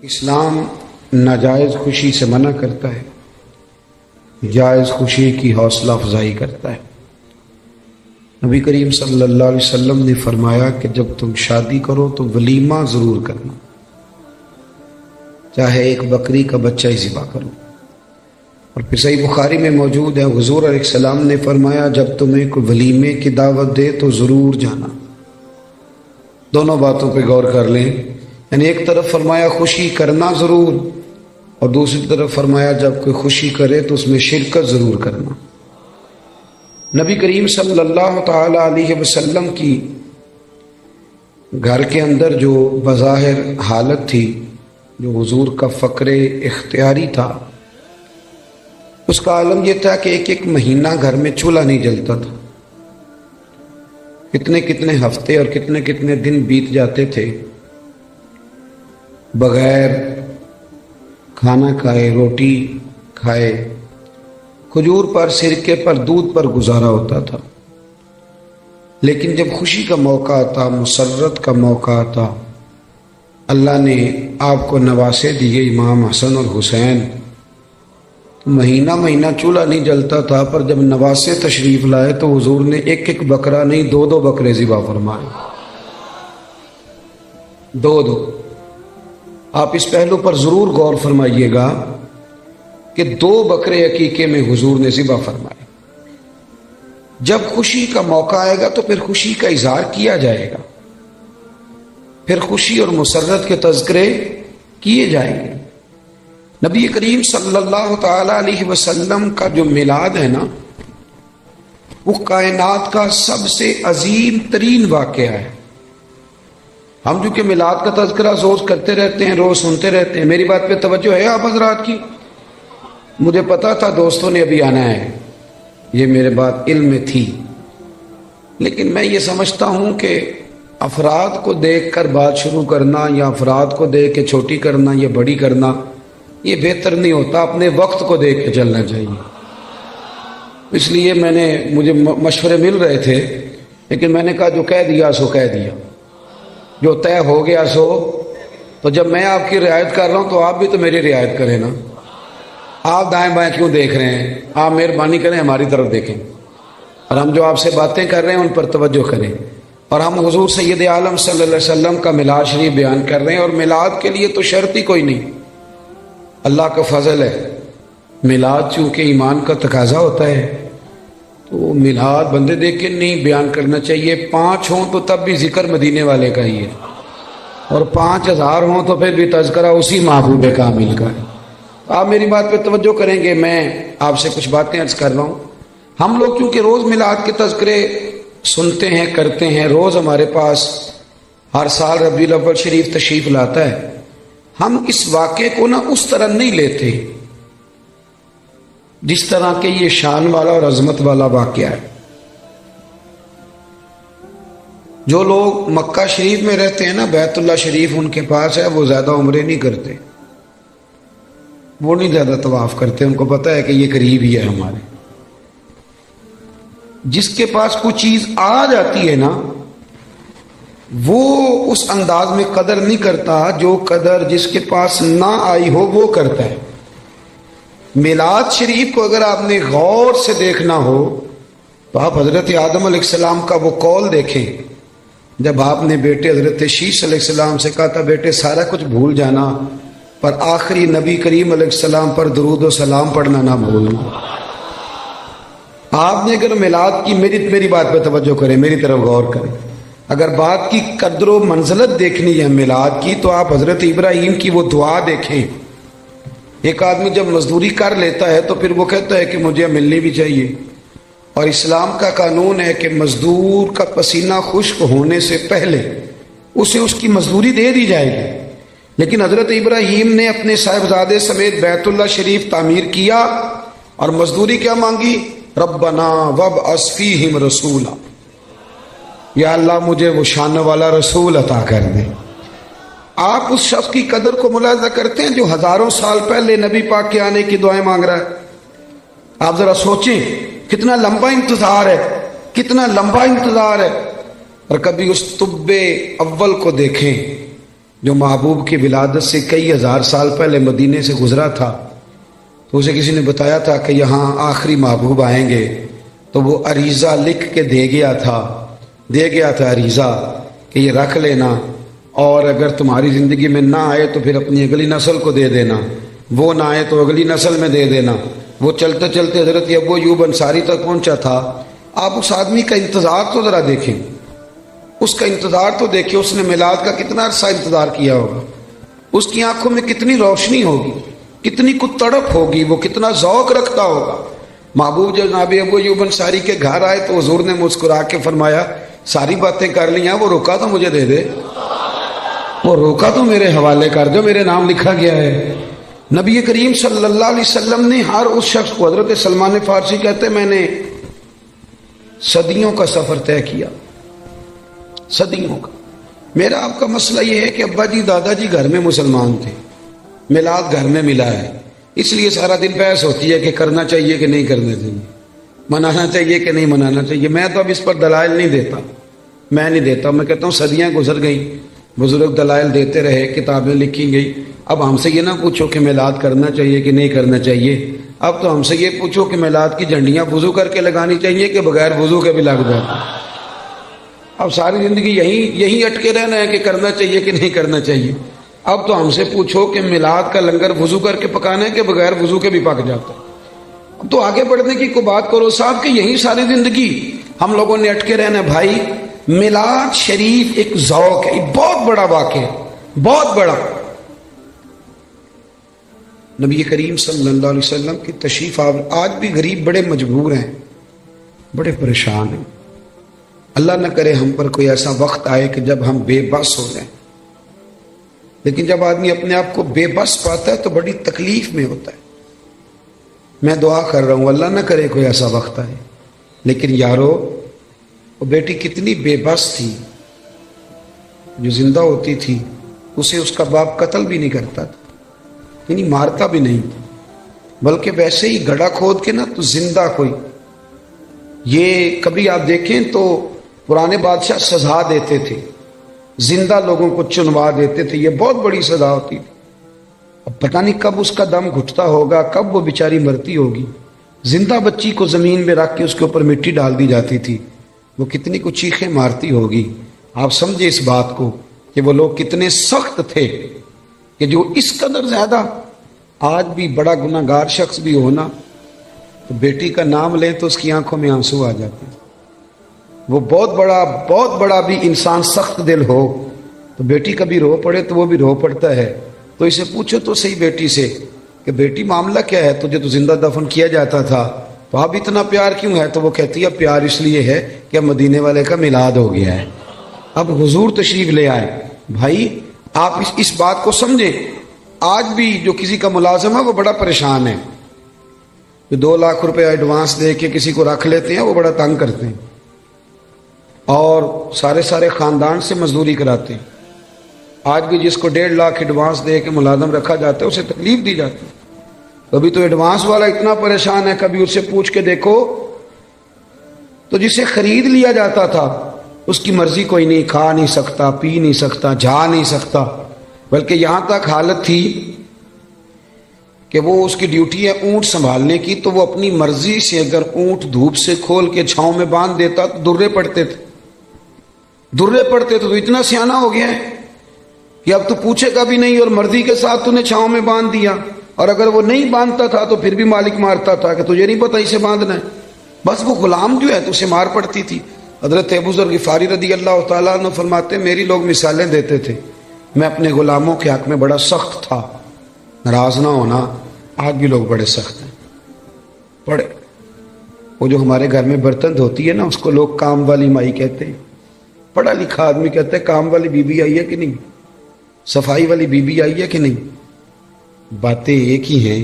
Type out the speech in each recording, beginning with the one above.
اسلام ناجائز خوشی سے منع کرتا ہے، جائز خوشی کی حوصلہ افزائی کرتا ہے۔ نبی کریم صلی اللہ علیہ وسلم نے فرمایا کہ جب تم شادی کرو تو ولیمہ ضرور کرنا، چاہے ایک بکری کا بچہ ہی ذبح کرو۔ اور پھر صحیح بخاری میں موجود ہے، حضور علیہ السلام نے فرمایا جب تمہیں کوئی ولیمے کی دعوت دے تو ضرور جانا۔ دونوں باتوں پہ غور کر لیں، یعنی ایک طرف فرمایا خوشی کرنا ضرور، اور دوسری طرف فرمایا جب کوئی خوشی کرے تو اس میں شرکت ضرور کرنا۔ نبی کریم صلی اللہ تعالی علیہ وسلم کی گھر کے اندر جو بظاہر حالت تھی، جو حضور کا فقر اختیاری تھا، اس کا عالم یہ تھا کہ ایک مہینہ گھر میں چولہا نہیں جلتا تھا، کتنے ہفتے اور کتنے دن بیت جاتے تھے بغیر کھانا کھائے، روٹی کھائے، کھجور پر، سرکے پر، دودھ پر گزارا ہوتا تھا۔ لیکن جب خوشی کا موقع آتا، مسرت کا موقع آتا، اللہ نے آپ کو نواسے دیے امام حسن اور حسین، مہینہ چولہا نہیں جلتا تھا، پر جب نواسے تشریف لائے تو حضور نے ایک بکرا نہیں، دو بکرے ذبح فرمائے، دو۔ آپ اس پہلو پر ضرور غور فرمائیے گا کہ 2 بکرے عقیقے میں حضور نے ذبح فرمائے۔ جب خوشی کا موقع آئے گا تو پھر خوشی کا اظہار کیا جائے گا، پھر خوشی اور مسرت کے تذکرے کیے جائیں گے۔ نبی کریم صلی اللہ تعالی علیہ وسلم کا جو میلاد ہے نا، وہ کائنات کا سب سے عظیم ترین واقعہ ہے۔ ہم جو کہ میلاد کا تذکرہ روز کرتے رہتے ہیں، روز سنتے رہتے ہیں، میری بات پہ توجہ ہے آپ حضرات کی؟ مجھے پتا تھا دوستوں نے ابھی آنا ہے، یہ میرے بات علم میں تھی، لیکن میں یہ سمجھتا ہوں کہ افراد کو دیکھ کر بات شروع کرنا یا افراد کو دیکھ کے چھوٹی کرنا یا بڑی کرنا یہ بہتر نہیں ہوتا، اپنے وقت کو دیکھ کے چلنا چاہیے۔ اس لیے مجھے مشورے مل رہے تھے، لیکن میں نے کہا جو کہہ دیا سو کہہ دیا، جو طے ہو گیا سو۔ تو جب میں آپ کی رعایت کر رہا ہوں تو آپ بھی تو میری رعایت کریں نا۔ آپ دائیں بائیں کیوں دیکھ رہے ہیں؟ آپ مہربانی کریں ہماری طرف دیکھیں، اور ہم جو آپ سے باتیں کر رہے ہیں ان پر توجہ کریں۔ اور ہم حضور سید عالم صلی اللہ علیہ وسلم کا میلاد شریف بیان کر رہے ہیں، اور میلاد کے لیے تو شرط ہی کوئی نہیں، اللہ کا فضل ہے۔ میلاد چونکہ ایمان کا تقاضا ہوتا ہے تو میلاد بندے دیکھ کے نہیں بیان کرنا چاہیے۔ 5 ہوں تو تب بھی ذکر مدینے والے کا ہی ہے، اور 5000 ہوں تو پھر بھی تذکرہ اسی محبوب کامل کا ہے۔ آپ میری بات پہ توجہ کریں گے، میں آپ سے کچھ باتیں عرض کر رہا ہوں۔ ہم لوگ چونکہ روز میلاد کے تذکرے سنتے ہیں، کرتے ہیں، روز ہمارے پاس ہر سال ربیع الاول شریف تشریف لاتا ہے، ہم اس واقعے کو اس طرح نہیں لیتے جس طرح کہ یہ شان والا اور عظمت والا واقعہ ہے۔ جو لوگ مکہ شریف میں رہتے ہیں نا، بیت اللہ شریف ان کے پاس ہے، وہ زیادہ عمرے نہیں کرتے، وہ نہیں زیادہ طواف کرتے، ان کو پتہ ہے کہ یہ قریب ہی ہے ہمارے۔ جس کے پاس کوئی چیز آ جاتی ہے نا، وہ اس انداز میں قدر نہیں کرتا جو قدر جس کے پاس نہ آئی ہو وہ کرتا ہے۔ میلاد شریف کو اگر آپ نے غور سے دیکھنا ہو تو آپ حضرت آدم علیہ السلام کا وہ قول دیکھیں، جب آپ نے بیٹے حضرت شیش علیہ السلام سے کہا تھا بیٹے سارا کچھ بھول جانا پر آخری نبی کریم علیہ السلام پر درود و سلام پڑھنا نہ بھولنا۔ آپ نے اگر میلاد کی، میری بات پہ توجہ کریں، میری طرف غور کریں، اگر بات کی قدر و منزلت دیکھنی ہے میلاد کی تو آپ حضرت ابراہیم کی وہ دعا دیکھیں۔ ایک آدمی جب مزدوری کر لیتا ہے تو پھر وہ کہتا ہے کہ مجھے ملنی بھی چاہیے، اور اسلام کا قانون ہے کہ مزدور کا پسینہ خشک ہونے سے پہلے اسے اس کی مزدوری دے دی جائے گی۔ لیکن حضرت ابراہیم نے اپنے صاحبزادے سمیت بیت اللہ شریف تعمیر کیا اور مزدوری کیا مانگی؟ ربنا وابعث فیہم رسولا، یا اللہ مجھے وہ شان والا رسول عطا کر دے۔ آپ اس شخص کی قدر کو ملاحظہ کرتے ہیں جو ہزاروں سال پہلے نبی پاک کے آنے کی دعائیں مانگ رہا ہے؟ آپ ذرا سوچیں کتنا لمبا انتظار ہے، کتنا لمبا انتظار ہے. اور کبھی اس طب اول کو دیکھیں جو محبوب کی ولادت سے کئی ہزار سال پہلے مدینے سے گزرا تھا. تو اسے کسی نے بتایا تھا کہ یہاں آخری محبوب آئیں گے، تو وہ عریضہ لکھ کے دے گیا تھا عریضہ کہ یہ رکھ لینا، اور اگر تمہاری زندگی میں نہ آئے تو پھر اپنی اگلی نسل کو دے دینا، وہ نہ آئے تو اگلی نسل میں دے دینا. وہ چلتے چلتے حضرت ابو ایوب انصاری تک پہنچا تھا. آپ اس آدمی کا انتظار تو ذرا دیکھیں، اس کا انتظار تو دیکھیں. اس نے میلاد کا کتنا عرصہ انتظار کیا ہوگا، اس کی آنکھوں میں کتنی روشنی ہوگی، کتنی کو تڑپ ہوگی، وہ کتنا ذوق رکھتا ہوگا. محبوب جب جناب ابو ایوب انصاری کے گھر آئے تو حضور نے مسکرا کے فرمایا ساری باتیں کر لی ہیں، وہ روکا تو مجھے دے دے، وہ روکا تو میرے حوالے کر دو، میرے نام لکھا گیا ہے. نبی کریم صلی اللہ علیہ وسلم نے ہر اس شخص کو، حضرت سلمان فارسی کہتے میں نے صدیوں کا سفر طے کیا، صدیوں کا. میرا آپ کا مسئلہ یہ ہے کہ ابا جی دادا جی گھر میں مسلمان تھے، میلاد گھر میں ملا ہے، اس لیے سارا دن بحث ہوتی ہے کہ کرنا چاہیے کہ نہیں کرنا چاہیے، منانا چاہیے کہ نہیں منانا چاہیے. میں تو اب اس پر دلائل نہیں دیتا، میں کہتا ہوں صدیاں گزر گئیں، بزرگ دلائل دیتے رہے، کتابیں لکھی گئی. اب ہم سے یہ نہ پوچھو کہ میلاد کرنا چاہیے کہ نہیں کرنا چاہیے، اب تو ہم سے یہ پوچھو کہ میلاد کی جھنڈیاں وضو کر کے لگانی چاہیے کہ بغیر وضو کے بھی لگ جاتی. اب ساری زندگی یہی اٹکے رہنا ہے کہ کرنا چاہیے کہ نہیں کرنا چاہیے. اب تو ہم سے پوچھو کہ میلاد کا لنگر وضو کر کے پکانا ہے کہ بغیر وضو کے بھی پک جاتا ہے. اب تو آگے بڑھنے کی کوئی بات کرو صاحب کہ یہی ساری زندگی ہم لوگوں نے اٹکے رہنا. بھائی میلاد شریف ایک ذوق ہے، ایک بہت بڑا واقعہ، بہت بڑا. نبی کریم صلی اللہ علیہ وسلم کی تشریف آج بھی غریب بڑے مجبور ہیں، بڑے پریشان ہیں. اللہ نہ کرے ہم پر کوئی ایسا وقت آئے کہ جب ہم بے بس ہو جائیں. لیکن جب آدمی اپنے آپ کو بے بس پاتا ہے تو بڑی تکلیف میں ہوتا ہے. میں دعا کر رہا ہوں اللہ نہ کرے کوئی ایسا وقت آئے. لیکن یارو وہ بیٹی کتنی بے بس تھی، جو زندہ ہوتی تھی اسے اس کا باپ قتل بھی نہیں کرتا تھا، یعنی مارتا بھی نہیں تھا، بلکہ ویسے ہی گڑھا کھود کے نا تو زندہ کوئی. یہ کبھی آپ دیکھیں تو پرانے بادشاہ سزا دیتے تھے، زندہ لوگوں کو چنوا دیتے تھے، یہ بہت بڑی سزا ہوتی تھی. اب پتہ نہیں کب اس کا دم گھٹتا ہوگا، کب وہ بیچاری مرتی ہوگی. زندہ بچی کو زمین میں رکھ کے اس کے اوپر مٹی ڈال دی جاتی تھی، وہ کتنی کو چیخیں مارتی ہوگی. آپ سمجھے اس بات کو کہ وہ لوگ کتنے سخت تھے کہ جو اس قدر زیادہ. آج بھی بڑا گناہ گار شخص بھی ہونا تو بیٹی کا نام لیں تو اس کی آنکھوں میں آنسو آ جاتے ہیں. وہ بہت بڑا بھی انسان سخت دل ہو تو بیٹی کبھی رو پڑے تو وہ بھی رو پڑتا ہے. تو اسے پوچھو تو صحیح بیٹی سے کہ بیٹی معاملہ کیا ہے، تجھے تو زندہ دفن کیا جاتا تھا تو اب اتنا پیار کیوں ہے؟ تو وہ کہتی ہے پیار اس لیے ہے کہ اب مدینے والے کا میلاد ہو گیا ہے، اب حضور تشریف لے آئے. بھائی آپ اس بات کو سمجھیں. آج بھی جو کسی کا ملازم ہے وہ بڑا پریشان ہے، جو 2 لاکھ روپے ایڈوانس دے کے کسی کو رکھ لیتے ہیں وہ بڑا تنگ کرتے ہیں، اور سارے خاندان سے مزدوری کراتے ہیں. آج بھی جس کو 1.5 لاکھ ایڈوانس دے کے ملازم رکھا جاتا ہے اسے تکلیف دی جاتی ہے. کبھی تو ایڈوانس والا اتنا پریشان ہے، کبھی اس سے پوچھ کے دیکھو تو جسے خرید لیا جاتا تھا اس کی مرضی کوئی نہیں، کھا نہیں سکتا، پی نہیں سکتا، جا نہیں سکتا، بلکہ یہاں تک حالت تھی کہ وہ اس کی ڈیوٹی ہے اونٹ سنبھالنے کی، تو وہ اپنی مرضی سے اگر اونٹ دھوپ سے کھول کے چھاؤں میں باندھ دیتا تو درے پڑتے تھے. تو اتنا سیانہ ہو گیا ہے کہ اب تو پوچھے گا بھی نہیں، اور مرضی کے ساتھ تو نے چھاؤں میں باندھ دیا. اور اگر وہ نہیں باندھتا تھا تو پھر بھی مالک مارتا تھا کہ تجھے نہیں پتا اسے باندھنا ہے. بس وہ غلام جو ہے تو اسے مار پڑتی تھی. حضرت ابو ذر غفاری رضی اللہ تعالیٰ عنہ فرماتے میری لوگ مثالیں دیتے تھے، میں اپنے غلاموں کے حق میں بڑا سخت تھا. ناراض نہ ہونا، آج بھی لوگ بڑے سخت ہیں. بڑے وہ جو ہمارے گھر میں برتن دھوتی ہے نا اس کو لوگ کام والی مائی کہتے ہیں. پڑھا لکھا آدمی کہتے ہیں کام والی بی بی آئی ہے کہ نہیں، صفائی والی بی بی آئی ہے کہ نہیں. باتیں ایک ہی ہیں،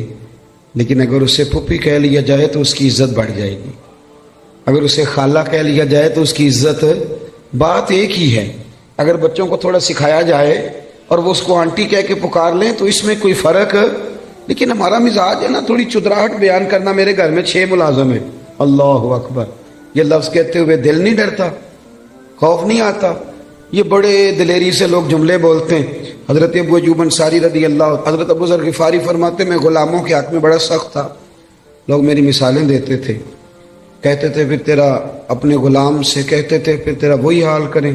لیکن اگر اسے پھپھی کہہ لیا جائے تو اس کی عزت بڑھ جائے گی، اگر اسے خالہ کہہ لیا جائے تو اس کی عزت، بات ایک ہی ہے. اگر بچوں کو تھوڑا سکھایا جائے اور وہ اس کو آنٹی کہہ کے پکار لیں تو اس میں کوئی فرق. لیکن ہمارا مزاج ہے نا تھوڑی چدراہٹ بیان کرنا. میرے گھر میں 6 ملازم ہیں، اللہ اکبر، یہ لفظ کہتے ہوئے دل نہیں ڈرتا، خوف نہیں آتا؟ یہ بڑے دلیری سے لوگ جملے بولتے ہیں۔ حضرت ابو ایوب انصاری رضی اللہ، حضرت ابو ذر غفاری فرماتے میں غلاموں کے حق میں بڑا سخت تھا، لوگ میری مثالیں دیتے تھے، کہتے تھے پھر تیرا اپنے غلام سے کہتے تھے پھر تیرا وہی حال کریں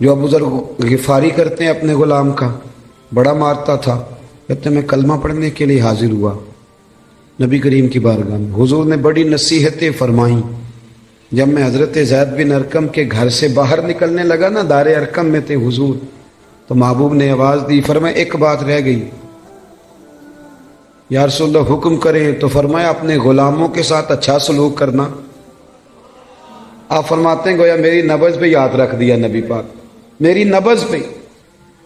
جو ابو ذر غفاری کرتے ہیں اپنے غلام کا، بڑا مارتا تھا۔ کہتے میں کلمہ پڑھنے کے لیے حاضر ہوا نبی کریم کی بارگاہ میں، حضور نے بڑی نصیحتیں فرمائیں۔ جب میں حضرت زید بن ارقم کے گھر سے باہر نکلنے لگا نا، دار ارقم میں تھے حضور، تو محبوب نے آواز دی، فرمایا ایک بات رہ گئی، یا رسول اللہ حکم کریں؟ تو فرمایا اپنے غلاموں کے ساتھ اچھا سلوک کرنا۔ آپ فرماتے ہیں گویا میری نبض پہ یاد رکھ دیا نبی پاک، میری نبض پہ۔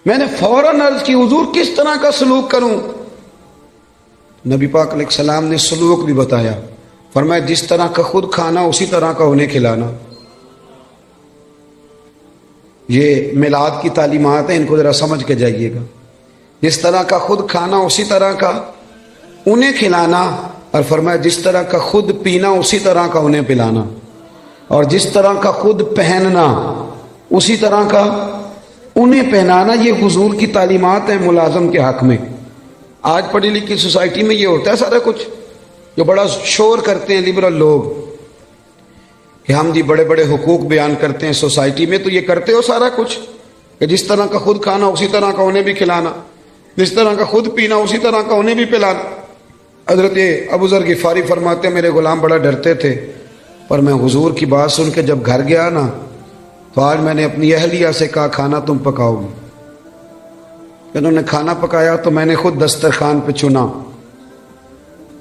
میں نے فوراً عرض کی حضور کس طرح کا سلوک کروں؟ نبی پاک علیہ السلام نے سلوک بھی بتایا، فرمایا جس طرح کا خود کھانا اسی طرح کا انہیں کھلانا۔ یہ میلاد کی تعلیمات ہیں، ان کو ذرا سمجھ کے جائیے گا۔ جس طرح کا خود کھانا اسی طرح کا انہیں کھلانا، اور فرمایا جس طرح کا خود پینا اسی طرح کا انہیں پلانا، اور جس طرح کا خود پہننا اسی طرح کا انہیں پہنانا۔ یہ حضور کی تعلیمات ہیں ملازم کے حق میں۔ آج پڑھی لکھی سوسائٹی میں یہ ہوتا ہے سارا کچھ، جو بڑا شور کرتے ہیں لبرل لوگ کہ ہم جی بڑے بڑے حقوق بیان کرتے ہیں سوسائٹی میں، تو یہ کرتے ہو سارا کچھ کہ جس طرح کا خود کھانا اسی طرح کا انہیں بھی کھلانا، جس طرح کا خود پینا اسی طرح کا انہیں بھی پلانا۔ حضرت ابو ذر غفاری فرماتے ہیں میرے غلام بڑا ڈرتے تھے، پر میں حضور کی بات سن کے جب گھر گیا نا، تو آج میں نے اپنی اہلیہ سے کہا کھانا تم پکاؤ گی۔ انہوں نے کھانا پکایا تو میں نے خود دسترخوان پہ چنا،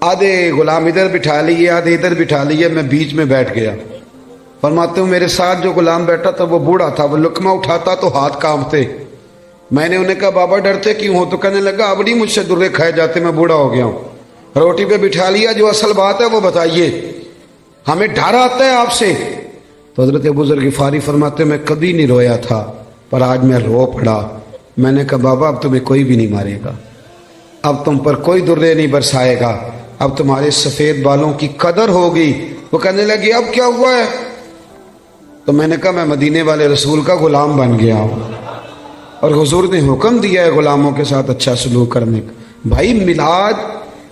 آدھے غلام ادھر بٹھا لیے آدھے ادھر بٹھا لیے، میں بیچ میں بیٹھ گیا۔ فرماتے ہوں میرے ساتھ جو غلام بیٹھا تھا وہ بوڑھا تھا، وہ لقمہ اٹھاتا تو ہاتھ کانپتے۔ میں نے انہیں کہا بابا ڈرتے کیوں ہو؟ تو کہنے لگا اب نہیں مجھ سے درے کھائے جاتے، میں بوڑھا ہو گیا ہوں۔ روٹی پہ بٹھا لیا، جو اصل بات ہے وہ بتائیے، ہمیں ڈر آتا ہے آپ سے۔ تو حضرت ابو ذر غفاری فرماتے میں کبھی نہیں رویا تھا، پر آج میں رو پڑا۔ میں نے کہا بابا اب تمہیں کوئی بھی نہیں مارے گا، اب تم پر کوئی درے نہیں برسائے گا، اب تمہارے سفید بالوں کی قدر ہوگی۔ وہ کہنے لگے اب کیا ہوا ہے؟ تو میں نے کہا میں مدینے والے رسول کا غلام بن گیا ہوں، اور حضور نے حکم دیا ہے غلاموں کے ساتھ اچھا سلوک کرنے کا۔ بھائی میلاد،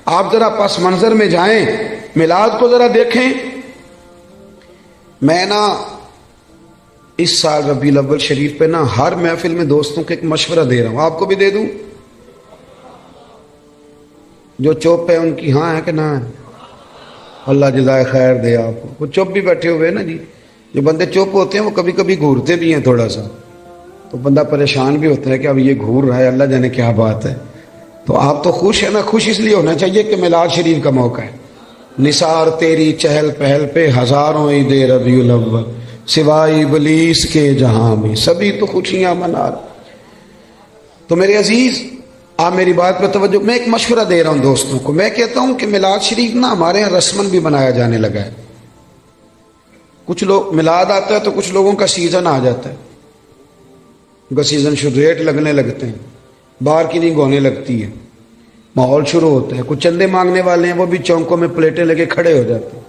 آپ ذرا پس منظر میں جائیں، میلاد کو ذرا دیکھیں۔ میں نا اس سال ربیع الاول شریف پہ نا ہر محفل میں دوستوں کو ایک مشورہ دے رہا ہوں، آپ کو بھی دے دوں؟ جو چپ ہے ان کی ہاں ہے کہ نہ ہے؟ اللہ جزائے خیر دے آپ کو۔ وہ چپ بھی بیٹھے ہوئے نا جی، جو بندے چپ ہوتے ہیں وہ کبھی کبھی گھورتے بھی ہیں تھوڑا سا، تو بندہ پریشان بھی ہوتا ہے کہ اب یہ گھور رہا ہے، اللہ جانے کیا بات ہے۔ تو آپ تو خوش ہیں نا، خوش اس لیے ہونا چاہیے کہ میلاد شریف کا موقع ہے۔ نثار تیری چہل پہل پہ ہزاروں عید ربیع الاول، سوائے ابلیس کے جہاں میں سبھی تو خوشیاں منا رہے۔ تو میرے عزیز آپ میری بات پہ توجہ، میں ایک مشورہ دے رہا ہوں دوستوں کو۔ میں کہتا ہوں کہ میلاد شریف نا ہمارے یہاں رسمن بھی بنایا جانے لگا ہے۔ کچھ لوگ میلاد آتا ہے تو کچھ لوگوں کا سیزن آ جاتا ہے، ان کا سیزن شروع، ریٹ لگنے لگتے ہیں، باہر کی نہیں گونے لگتی ہے، ماحول شروع ہوتا ہے۔ کچھ چندے مانگنے والے ہیں وہ بھی چونکوں میں پلیٹیں لگے کھڑے ہو جاتے ہیں۔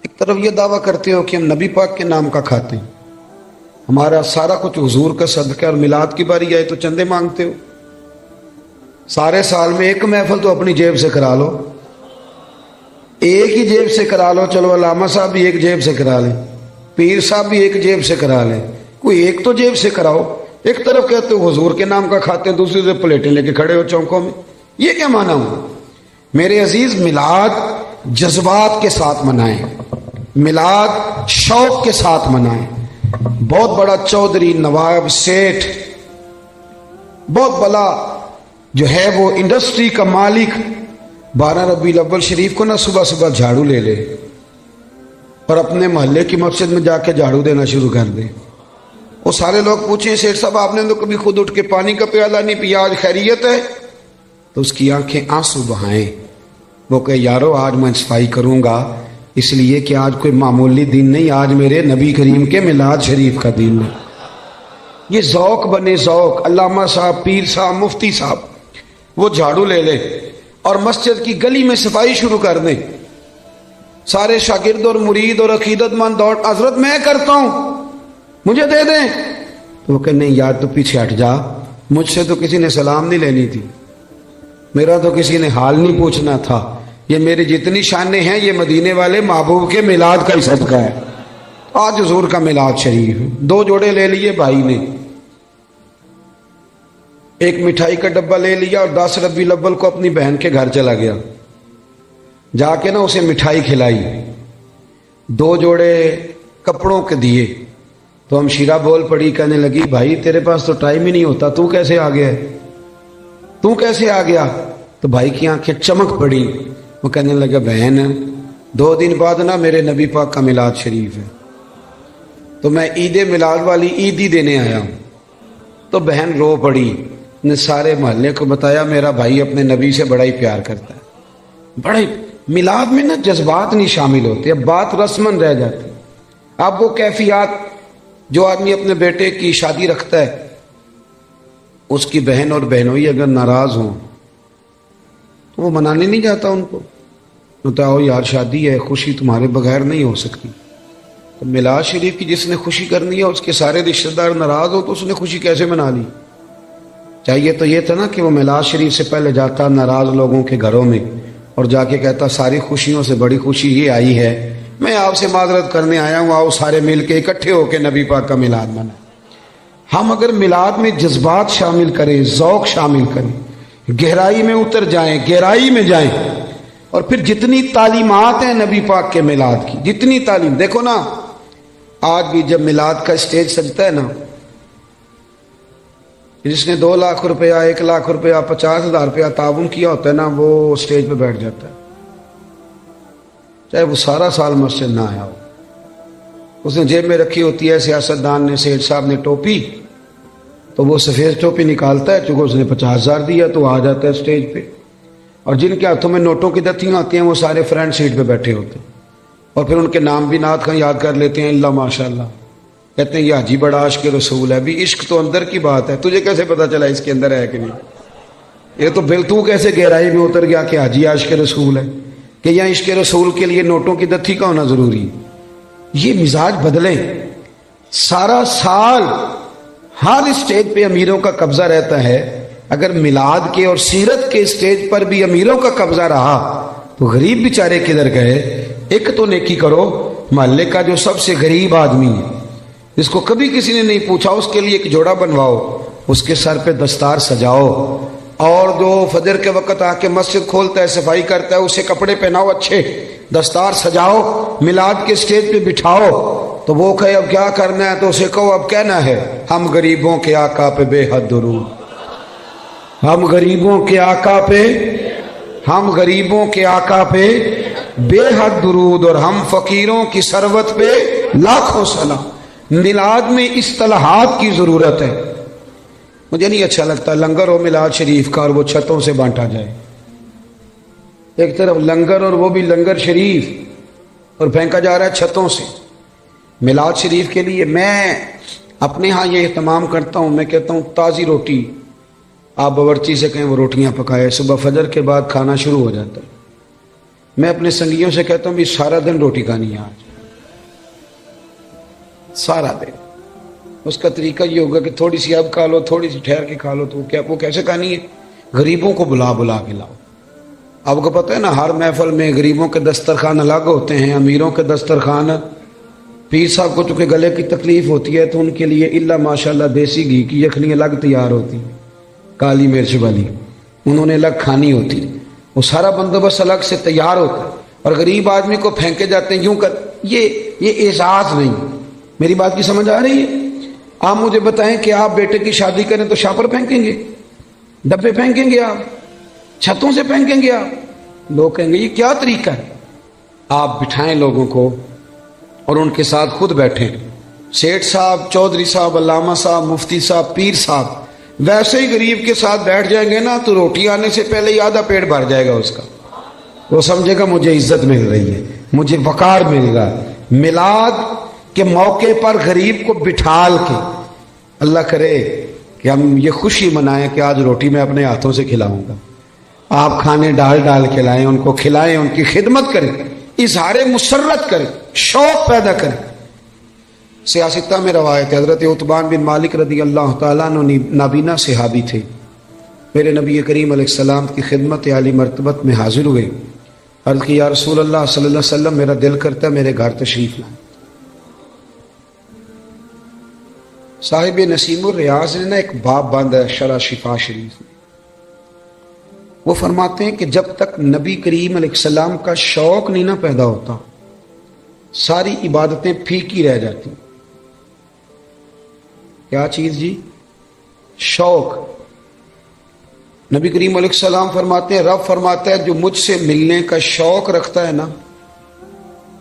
ایک طرف یہ دعویٰ کرتے ہو کہ ہم نبی پاک کے نام کا کھاتے ہیں، ہمارا سارا کچھ حضور کا صدقہ، اور میلاد کی باری آئے تو چندے مانگتے ہو۔ سارے سال میں ایک محفل تو اپنی جیب سے کرا لو، ایک ہی جیب سے کرا لو، چلو علامہ صاحب بھی ایک جیب سے کرا لیں، پیر صاحب بھی ایک جیب سے کرا لیں، کوئی ایک تو جیب سے کراؤ۔ ایک طرف کہتے ہو حضور کے نام کا کھاتے ہیں، دوسری طرف پلیٹیں لے کے کھڑے ہو چونکوں میں، یہ کیا معنی ہوا؟ میرے عزیز میلاد جذبات کے ساتھ منائیں، میلاد شوق کے ساتھ منائیں۔ بہت بڑا چودھری، نواب، سیٹھ، بہت بڑا جو ہے وہ انڈسٹری کا مالک 12 ربیع الاول شریف کو نا صبح صبح جھاڑو لے لے اور اپنے محلے کی مسجد میں جا کے جھاڑو دینا شروع کر دے۔ وہ سارے لوگ پوچھیں سیٹھ صاحب آپ نے تو کبھی خود اٹھ کے پانی کا پیالہ نہیں پیا، آج خیریت ہے؟ تو اس کی آنکھیں آنسو بہائیں، وہ کہ یارو آج میں صفائی کروں گا، اس لیے کہ آج کوئی معمولی دن نہیں، آج میرے نبی کریم کے میلاد شریف کا دن ہے۔ یہ ذوق بنے، ذوق۔ علامہ صاحب، پیر صاحب، مفتی صاحب وہ جھاڑو لے لے اور مسجد کی گلی میں صفائی شروع کر دیں۔ سارے شاگرد اور مرید اور عقیدت مند دوڑ، حضرت میں کرتا ہوں مجھے دے دیں. تو وہ کہ نہیں یار تو پیچھے ہٹ جا، مجھ سے تو کسی نے سلام نہیں لینی تھی، میرا تو کسی نے حال نہیں پوچھنا تھا، یہ میری جتنی شانیں ہیں یہ مدینے والے محبوب کے میلاد کا ہی صدقہ ہے. آج حضور کا میلاد شریف، 2 جوڑے لے لیے بھائی نے، ایک مٹھائی کا ڈبہ لے لیا اور 10 ربیع الاول کو اپنی بہن کے گھر چلا گیا، جا کے نا اسے مٹھائی کھلائی، 2 جوڑے کپڑوں کے دیے. تو ہمشیرہ بول پڑی، کہنے لگی بھائی تیرے پاس تو ٹائم ہی نہیں ہوتا، تو کیسے آ گیا ہے، تو کیسے آ گیا؟ تو بھائی کی آنکھیں چمک پڑی، وہ کہنے لگا بہن 2 دن بعد نا میرے نبی پاک کا میلاد شریف ہے، تو میں عید میلاد والی عید ہی دینے آیا ہوں. تو بہن رو پڑی، نے سارے محلے کو بتایا میرا بھائی اپنے نبی سے بڑا ہی پیار کرتا ہے. بڑے میلاد میں نا جذبات نہیں شامل ہوتے، اب بات رسمن رہ جاتی. اب وہ کیفیات جو آدمی اپنے بیٹے کی شادی رکھتا ہے، اس کی بہن اور بہنوئی اگر ناراض ہوں تو وہ منانے نہیں جاتا ان کو، بتاؤ یار شادی ہے، خوشی تمہارے بغیر نہیں ہو سکتی. تو میلاد شریف کی جس نے خوشی کرنی ہے اس کے سارے رشتہ دار ناراض ہو تو اس نے خوشی کیسے منا لی؟ چاہیے تو یہ تھا نا کہ وہ میلاد شریف سے پہلے جاتا ناراض لوگوں کے گھروں میں اور جا کے کہتا ساری خوشیوں سے بڑی خوشی یہ آئی ہے، میں آپ سے معذرت کرنے آیا ہوں، آؤ سارے مل کے اکٹھے ہو کے نبی پاک کا میلاد منائیں. ہم اگر میلاد میں جذبات شامل کریں، ذوق شامل کریں، گہرائی میں اتر جائیں، گہرائی میں جائیں، اور پھر جتنی تعلیمات ہیں نبی پاک کے میلاد کی، جتنی تعلیم، دیکھو نا آج بھی جب میلاد کا اسٹیج سجتا ہے نا، جس نے 2 لاکھ روپیہ، 1 لاکھ روپیہ، 50,000 روپیہ تعاون کیا ہوتا ہے نا، وہ اسٹیج پہ بیٹھ جاتا ہے، چاہے وہ سارا سال مسجد نہ آیا ہو. اس نے جیب میں رکھی ہوتی ہے سیاستدان نے، سیٹھ صاحب نے ٹوپی، تو وہ سفید ٹوپی نکالتا ہے، چونکہ اس نے 50,000 دیا تو آ جاتا ہے اسٹیج پہ. اور جن کے ہاتھوں میں نوٹوں کی دتیاں آتی ہیں وہ سارے فرنٹ سیٹ پہ بیٹھے ہوتے ہیں، اور پھر ان کے نام بھی نعت خواں یاد کر لیتے ہیں، اللہ ماشاء اللہ، کہتے ہیں یہ حاجی بڑا عاشق رسول ہے. بھی عشق تو اندر کی بات ہے، تجھے کیسے پتا چلا اس کے اندر ہے کہ نہیں؟ یہ تو بل تو کیسے گہرائی میں اتر گیا کہ حاجی عاشق رسول ہے، کہ یہاں عشق رسول کے لیے نوٹوں کی دتھی کا ہونا ضروری ہے؟ یہ مزاج بدلیں. سارا سال ہر اسٹیج پہ امیروں کا قبضہ رہتا ہے، اگر میلاد کے اور سیرت کے اسٹیج پر بھی امیروں کا قبضہ رہا تو غریب بیچارے کدھر گئے؟ ایک تو نیکی کرو، محلے کا جو سب سے غریب آدمی ہے جس کو کبھی کسی نے نہیں پوچھا اس کے لیے ایک جوڑا بنواؤ، اس کے سر پہ دستار سجاؤ، اور جو فجر کے وقت آ کے مسجد کھولتا ہے، صفائی کرتا ہے، اسے کپڑے پہناؤ اچھے، دستار سجاؤ، میلاد کے اسٹیج پہ بٹھاؤ. تو وہ کہے اب کیا کرنا ہے تو اسے کہو اب کہنا ہے ہم غریبوں کے آقا پہ بے حد درود، ہم غریبوں کے آقا پہ، ہم غریبوں کے آقا پہ بے حد درود، اور ہم فقیروں کی ثروت پہ لاکھوں سلام. میلاد میں اصطلاحات کی ضرورت ہے. مجھے نہیں اچھا لگتا لنگر ہو میلاد شریف کا اور وہ چھتوں سے بانٹا جائے، ایک طرف لنگر اور وہ بھی لنگر شریف، اور پھینکا جا رہا ہے چھتوں سے. میلاد شریف کے لیے میں اپنے ہاں یہ اہتمام کرتا ہوں، میں کہتا ہوں تازی روٹی آپ باورچی سے کہیں وہ روٹیاں پکائے، صبح فجر کے بعد کھانا شروع ہو جاتا ہے. میں اپنے سنگیوں سے کہتا ہوں بھی سارا دن روٹی کھانی ہے آج، سارا دن. اس کا طریقہ یہ ہوگا کہ تھوڑی سی اب کھا لو، تھوڑی سی ٹھہر کے کھا لو. تو کیا وہ کیسے کھانی ہے؟ غریبوں کو بلا بلا کے لاؤ. آپ کو پتہ ہے نا ہر محفل میں غریبوں کے دسترخوان الگ ہوتے ہیں، امیروں کے دسترخوان. پیر صاحب کو چونکہ گلے کی تکلیف ہوتی ہے تو ان کے لیے اللہ ماشاءاللہ دیسی گھی کی یخنی الگ تیار ہوتی، کالی مرچ والی، انہوں نے الگ کھانی ہوتی، وہ سارا بندوبست الگ سے تیار ہوتا ہے. اور غریب آدمی کو پھینکے جاتے ہیں یوں کر، یہ اعزاز نہیں. میری بات کی سمجھ آ رہی ہے؟ آپ مجھے بتائیں کہ آپ بیٹے کی شادی کریں تو شاپر پھینکیں گے، ڈبے پھینکیں گے، آپ چھتوں سے پھینکیں گے؟ آپ لوگ کہیں گے یہ کیا طریقہ ہے؟ آپ بٹھائیں لوگوں کو اور ان کے ساتھ خود بیٹھیں. سیٹھ صاحب، چودھری صاحب، علامہ صاحب، مفتی صاحب، پیر صاحب ویسے ہی غریب کے ساتھ بیٹھ جائیں گے نا تو روٹی آنے سے پہلے ہی آدھا پیٹ بھر جائے گا اس کا. وہ سمجھے گا مجھے عزت مل رہی ہے، مجھے وقار مل رہا ہے. میلاد کے موقع پر غریب کو بٹھال کے، اللہ کرے کہ ہم یہ خوشی منائیں کہ آج روٹی میں اپنے ہاتھوں سے کھلاؤں گا، آپ کھانے ڈال ڈال کھلائیں، ان کو کھلائیں، ان کی خدمت کریں. اظہار مسرت کرے، شوق پیدا کرے۔ سیاستہ میں روایت ہے، حضرت عتبان بن مالک رضی اللہ تعالیٰ عنہ نابینا صحابی تھے، میرے نبی کریم علیہ السلام کی خدمت عالی مرتبت میں حاضر ہوئے، عرض کی یا رسول اللہ صلی اللہ علیہ وسلم میرا دل کرتا ہے میرے گھر تشریف لائیں۔ صاحب نسیم الریاض نے ایک باب باندھا ہے شرح شفا شریف میں، وہ فرماتے ہیں کہ جب تک نبی کریم علیہ السلام کا شوق نہیں نہ پیدا ہوتا ساری عبادتیں پھیکی رہ جاتی۔ کیا چیز جی؟ شوق۔ نبی کریم علیہ السلام فرماتے ہیں، رب فرماتا ہے جو مجھ سے ملنے کا شوق رکھتا ہے نا،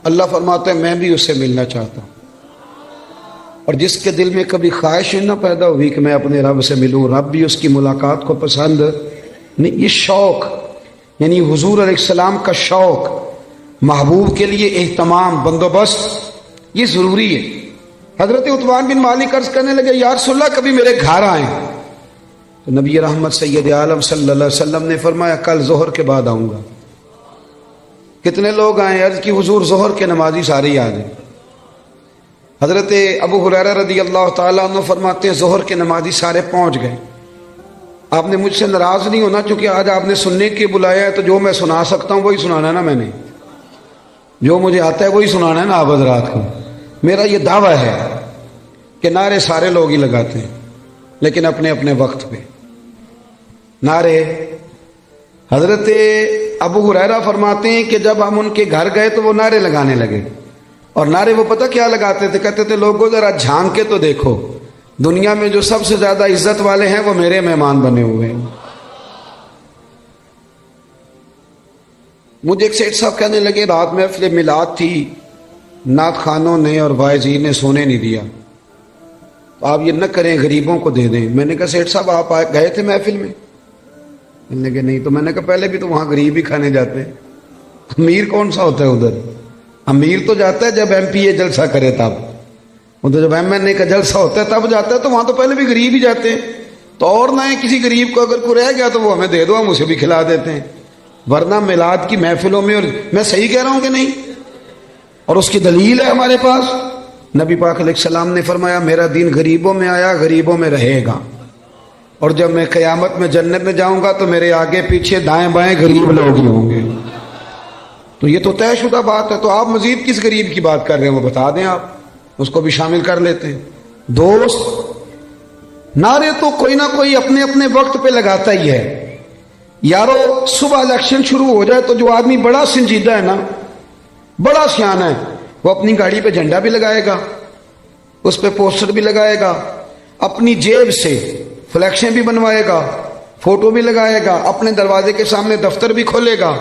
اللہ فرماتا ہے میں بھی اس سے ملنا چاہتا ہوں۔ اور جس کے دل میں کبھی خواہش نہ پیدا ہوئی کہ میں اپنے رب سے ملوں، رب بھی اس کی ملاقات کو پسند نہیں۔ یہ شوق یعنی حضور علیہ السلام کا شوق، محبوب کے لیے اہتمام، بندوبست، یہ ضروری ہے۔ حضرت عتبان بن مالک عرض کرنے لگے یا رسول اللہ کبھی میرے گھر آئیں، تو نبی رحمت سید عالم صلی اللہ علیہ وسلم نے فرمایا کل ظہر کے بعد آؤں گا۔ کتنے لوگ آئیں؟ عرض کی حضور ظہر کے نمازی سارے ہی آ جائیں۔ حضرت ابو ہریرہ رضی اللہ تعالیٰ عنہ فرماتے ہیں ظہر کے نمازی سارے پہنچ گئے۔ آپ نے مجھ سے ناراض نہیں ہونا چونکہ آج آپ نے سننے کے بلایا ہے، تو جو میں سنا سکتا ہوں وہی سنانا ہے نا، میں نے جو مجھے آتا ہے وہی سنانا ہے نا آپ حضرات کو۔ میرا یہ دعویٰ ہے کہ نعرے سارے لوگ ہی لگاتے ہیں لیکن اپنے اپنے وقت پہ نعرے۔ حضرت ابو ہریرہ فرماتے ہیں کہ جب ہم ان کے گھر گئے تو وہ نعرے لگانے لگے، اور نعرے وہ پتہ کیا لگاتے تھے؟ کہتے تھے لوگوں ذرا جھانک کے تو دیکھو، دنیا میں جو سب سے زیادہ عزت والے ہیں وہ میرے مہمان بنے ہوئے ہیں۔ مجھے ایک سیٹ صاحب کہنے لگے رات محفل میلاد تھی، نعت خانوں نے اور واعظین نے سونے نہیں دیا، تو آپ یہ نہ کریں غریبوں کو دے دیں۔ میں نے کہا سیٹ صاحب آپ گئے تھے محفل میں؟ میں نے کہا نہیں۔ تو میں نے کہا پہلے بھی تو وہاں غریب ہی کھانے جاتے ہیں، امیر کون سا ہوتا ہے ادھر؟ امیر تو جاتا ہے جب ایم پی اے جلسہ کرے تب، ادھر جب ایم این اے کا جلسہ ہوتا ہے تب جاتا ہے، تو وہاں تو پہلے بھی غریب ہی جاتے ہیں۔ تو اور نہ کسی غریب کو اگر کوئی رہ گیا تو وہ ہمیں دے دو، ہم اسے بھی کھلا دیتے ہیں، ورنہ میلاد کی محفلوں میں، اور میں صحیح کہہ رہا ہوں کہ نہیں؟ اور اس کی دلیل ہے ہمارے پاس، نبی پاک علیہ السلام نے فرمایا میرا دین غریبوں میں آیا غریبوں میں رہے گا، اور جب میں قیامت میں جنت میں جاؤں گا تو میرے آگے پیچھے دائیں بائیں غریب لوگ ہی ہوں گے۔ تو یہ تو طے شدہ بات ہے، تو آپ مزید کس غریب کی بات کر رہے ہیں وہ بتا دیں، آپ اس کو بھی شامل کر لیتے ہیں۔ دوست، نعرے تو کوئی نہ کوئی اپنے اپنے وقت پہ لگاتا ہی ہے۔ یارو صبح الیکشن شروع ہو جائے تو جو آدمی بڑا سنجیدہ ہے نا، بڑا سیانا ہے، وہ اپنی گاڑی پہ جھنڈا بھی لگائے گا، اس پہ پوسٹر بھی لگائے گا، اپنی جیب سے فلیکشیں بھی بنوائے گا، فوٹو بھی لگائے گا، اپنے دروازے کے سامنے دفتر بھی کھولے گا،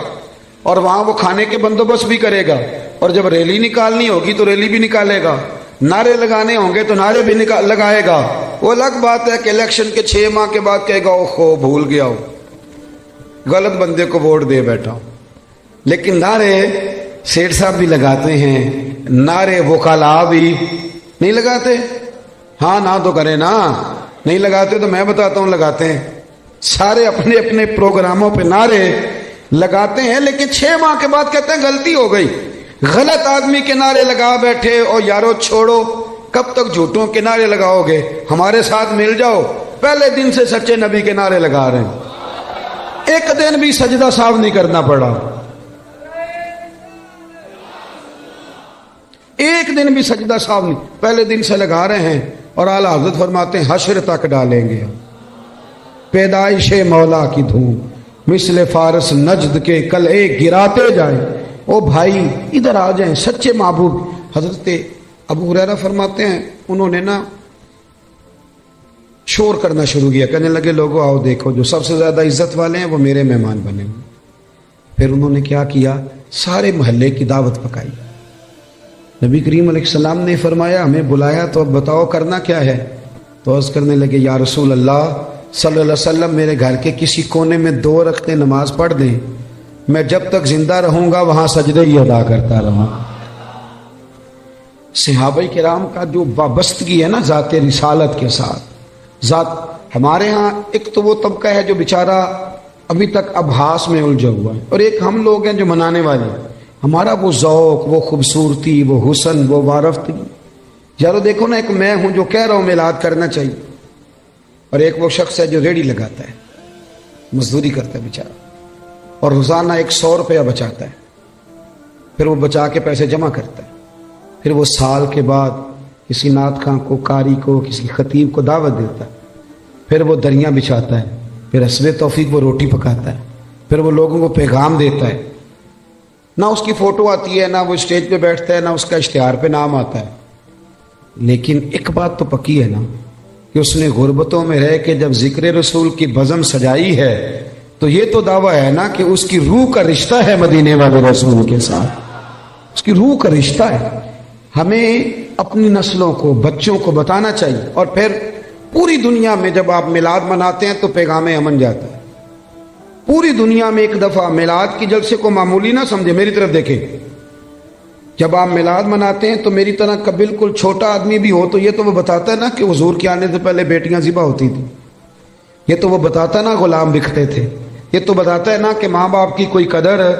اور وہاں وہ کھانے کے بندوبست بھی کرے گا، اور جب ریلی نکالنی ہوگی تو ریلی بھی نکالے گا، نعرے لگانے ہوں گے تو نعرے بھی لگائے گا۔ وہ الگ بات ہے کہ الیکشن کے 6 ماہ کے بعد کہے گا اوہو بھول گیا ہو، غلط بندے کو ووٹ دے بیٹھا ہوں۔ لیکن نعرے سیٹ صاحب بھی لگاتے ہیں، نعرے وکلاء بھی نہیں لگاتے؟ ہاں نہ تو کریں نا، نہیں لگاتے تو میں بتاتا ہوں لگاتے ہیں، سارے اپنے اپنے پروگراموں پہ نعرے لگاتے ہیں، لیکن 6 ماہ کے بعد کہتے ہیں غلطی ہو گئی، غلط آدمی کے نعرے لگا بیٹھے، اور یارو چھوڑو، کب تک جھوٹوں کے نعرے لگاؤ گے؟ ہمارے ساتھ مل جاؤ، پہلے دن سے سچے نبی کے نعرے لگا رہے ہیں، ایک دن بھی سجدہ صاف نہیں کرنا پڑا، ایک دن بھی سجدہ صاف نہیں، پہلے دن سے لگا رہے ہیں، اور اعلیٰ حضرت فرماتے ہیں حشر تک ڈالیں گے پیدائش مولا کی دھوم، مثل فارس نجد کے کلے گراتے جائیں۔ او بھائی ادھر آ جائیں، سچے محبوب۔ حضرت ابو ہریرہ فرماتے ہیں انہوں نے نا شور کرنا شروع کیا، کہنے لگے لوگوں آؤ دیکھو جو سب سے زیادہ عزت والے ہیں وہ میرے مہمان بنے ہوئے۔ پھر انہوں نے کیا کیا؟ سارے محلے کی دعوت پکائی۔ نبی کریم علیہ السلام نے فرمایا ہمیں بلایا تو اب بتاؤ کرنا کیا ہے؟ تو عرض کرنے لگے یا رسول اللہ صلی اللہ علیہ وسلم میرے گھر کے کسی کونے میں 2 رکعتیں نماز پڑھ دیں، میں جب تک زندہ رہوں گا وہاں سجدے ہی ادا کرتا رہوں۔ صحابہ کرام کا جو وابستگی ہے نا ذات رسالت کے ساتھ، ہمارے ہاں ایک تو وہ طبقہ ہے جو بیچارہ ابھی تک ابحاث میں الجھا ہوا ہے، اور ایک ہم لوگ ہیں جو منانے والے ہیں۔ ہمارا وہ ذوق، وہ خوبصورتی، وہ حسن، وہ وارفتگی. یارو دیکھو نا، ایک میں ہوں جو کہہ رہا ہوں میلاد کرنا چاہیے، اور ایک وہ شخص ہے جو ریڑھی لگاتا ہے، مزدوری کرتا ہے بیچارہ، اور روزانہ 100 روپیہ بچاتا ہے، پھر وہ بچا کے پیسے جمع کرتا ہے، پھر وہ سال کے بعد کسی نعت خواں کو، قاری کو، کسی خطیب کو دعوت دیتا ہے، پھر وہ دریاں بچھاتا ہے، پھر حسب توفیق وہ روٹی پکاتا ہے، پھر وہ لوگوں کو پیغام دیتا ہے. نہ اس کی فوٹو آتی ہے، نہ وہ اسٹیج پہ بیٹھتا ہے، نہ اس کا اشتہار پہ نام آتا ہے. لیکن ایک بات تو پکی ہے نا کہ اس نے غربتوں میں رہ کے جب ذکر رسول کی بزم سجائی ہے تو یہ تو دعویٰ ہے نا کہ اس کی روح کا رشتہ ہے مدینے والے رسول کے ساتھ. اس کی روح کا رشتہ ہے. ہمیں اپنی نسلوں کو، بچوں کو بتانا چاہیے. اور پھر پوری دنیا میں جب آپ میلاد مناتے ہیں تو پیغام امن جاتا ہے. پوری دنیا میں ایک دفعہ میلاد کی جلسے کو معمولی نہ سمجھے. میری طرف دیکھیں، جب آپ میلاد مناتے ہیں تو میری طرح کا بالکل چھوٹا آدمی بھی ہو تو یہ تو وہ بتاتا ہے نا کہ حضور کے آنے سے پہلے بیٹیاں ذبح ہوتی تھیں. یہ تو وہ بتاتا ہے نا غلام بکتے تھے. یہ تو بتاتا ہے نا کہ ماں باپ کی کوئی قدر ہے.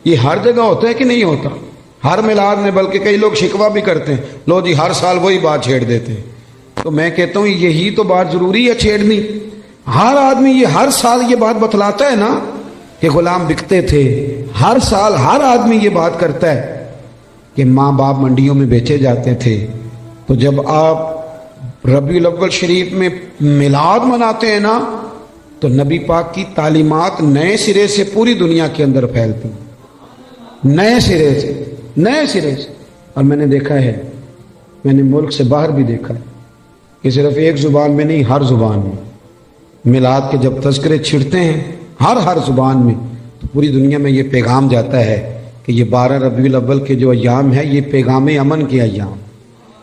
یہ ہر جگہ ہوتا ہے کہ نہیں ہوتا؟ ہر میلاد میں. بلکہ کئی لوگ شکوہ بھی کرتے ہیں، لو جی ہر سال وہی بات چھیڑ دیتے ہیں. تو میں کہتا ہوں یہی تو بات ضروری ہے چھیڑنی. ہر آدمی یہ ہر سال یہ بات بتلاتا ہے نا کہ غلام بکتے تھے. ہر سال ہر آدمی یہ بات کرتا ہے کہ ماں باپ منڈیوں میں بیچے جاتے تھے. تو جب آپ ربیع الاول شریف میں میلاد مناتے ہیں نا تو نبی پاک کی تعلیمات نئے سرے سے پوری دنیا کے اندر پھیلتی ہیں. نئے سرے سے. اور میں نے دیکھا ہے، میں نے ملک سے باہر بھی دیکھا ہے کہ صرف ایک زبان میں نہیں، ہر زبان میں میلاد کے جب تذکرے چھڑتے ہیں، ہر زبان میں، تو پوری دنیا میں یہ پیغام جاتا ہے کہ یہ 12 ربیع الاول کے جو ایام ہے یہ پیغام امن کے ایام،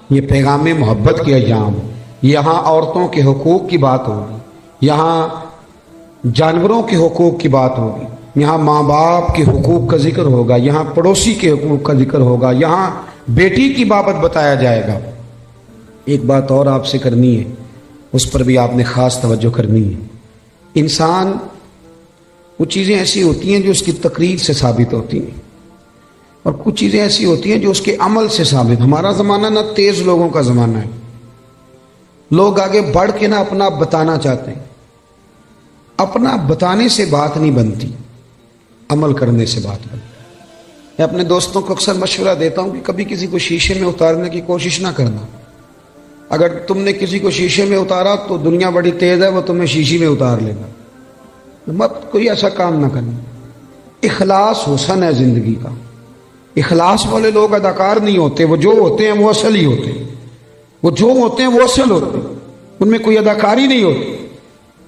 یہ پیغام محبت کے ایام. یہاں عورتوں کے حقوق کی بات ہوگی، یہاں جانوروں کے حقوق کی بات ہوگی، یہاں ماں باپ کے حقوق کا ذکر ہوگا، یہاں پڑوسی کے حقوق کا ذکر ہوگا، یہاں بیٹی کی بابت بتایا جائے گا. ایک بات اور آپ سے کرنی ہے، اس پر بھی آپ نے خاص توجہ کرنی ہے. انسان، کچھ چیزیں ایسی ہوتی ہیں جو اس کی تقریر سے ثابت ہوتی ہیں، اور کچھ چیزیں ایسی ہوتی ہیں جو اس کے عمل سے ثابت. ہمارا زمانہ نہ تیز لوگوں کا زمانہ ہے. لوگ آگے بڑھ کے نہ اپنا بتانا چاہتے ہیں. اپنا بتانے سے بات نہیں بنتی، عمل کرنے سے بات بنتی. میں اپنے دوستوں کو اکثر مشورہ دیتا ہوں کہ کبھی کسی کو شیشے میں اتارنے کی کوشش نہ کرنا. اگر تم نے کسی کو شیشے میں اتارا تو دنیا بڑی تیز ہے، وہ تمہیں شیشے میں اتار لے گا. مت کوئی ایسا کام نہ کرنا. اخلاص حسن ہے زندگی کا. اخلاص والے لوگ اداکار نہیں ہوتے. وہ جو ہوتے ہیں وہ اصل ہی ہوتے ہیں. وہ جو ہوتے ہیں وہ اصل ہوتے ہیں، ان میں کوئی اداکاری نہیں ہوتی.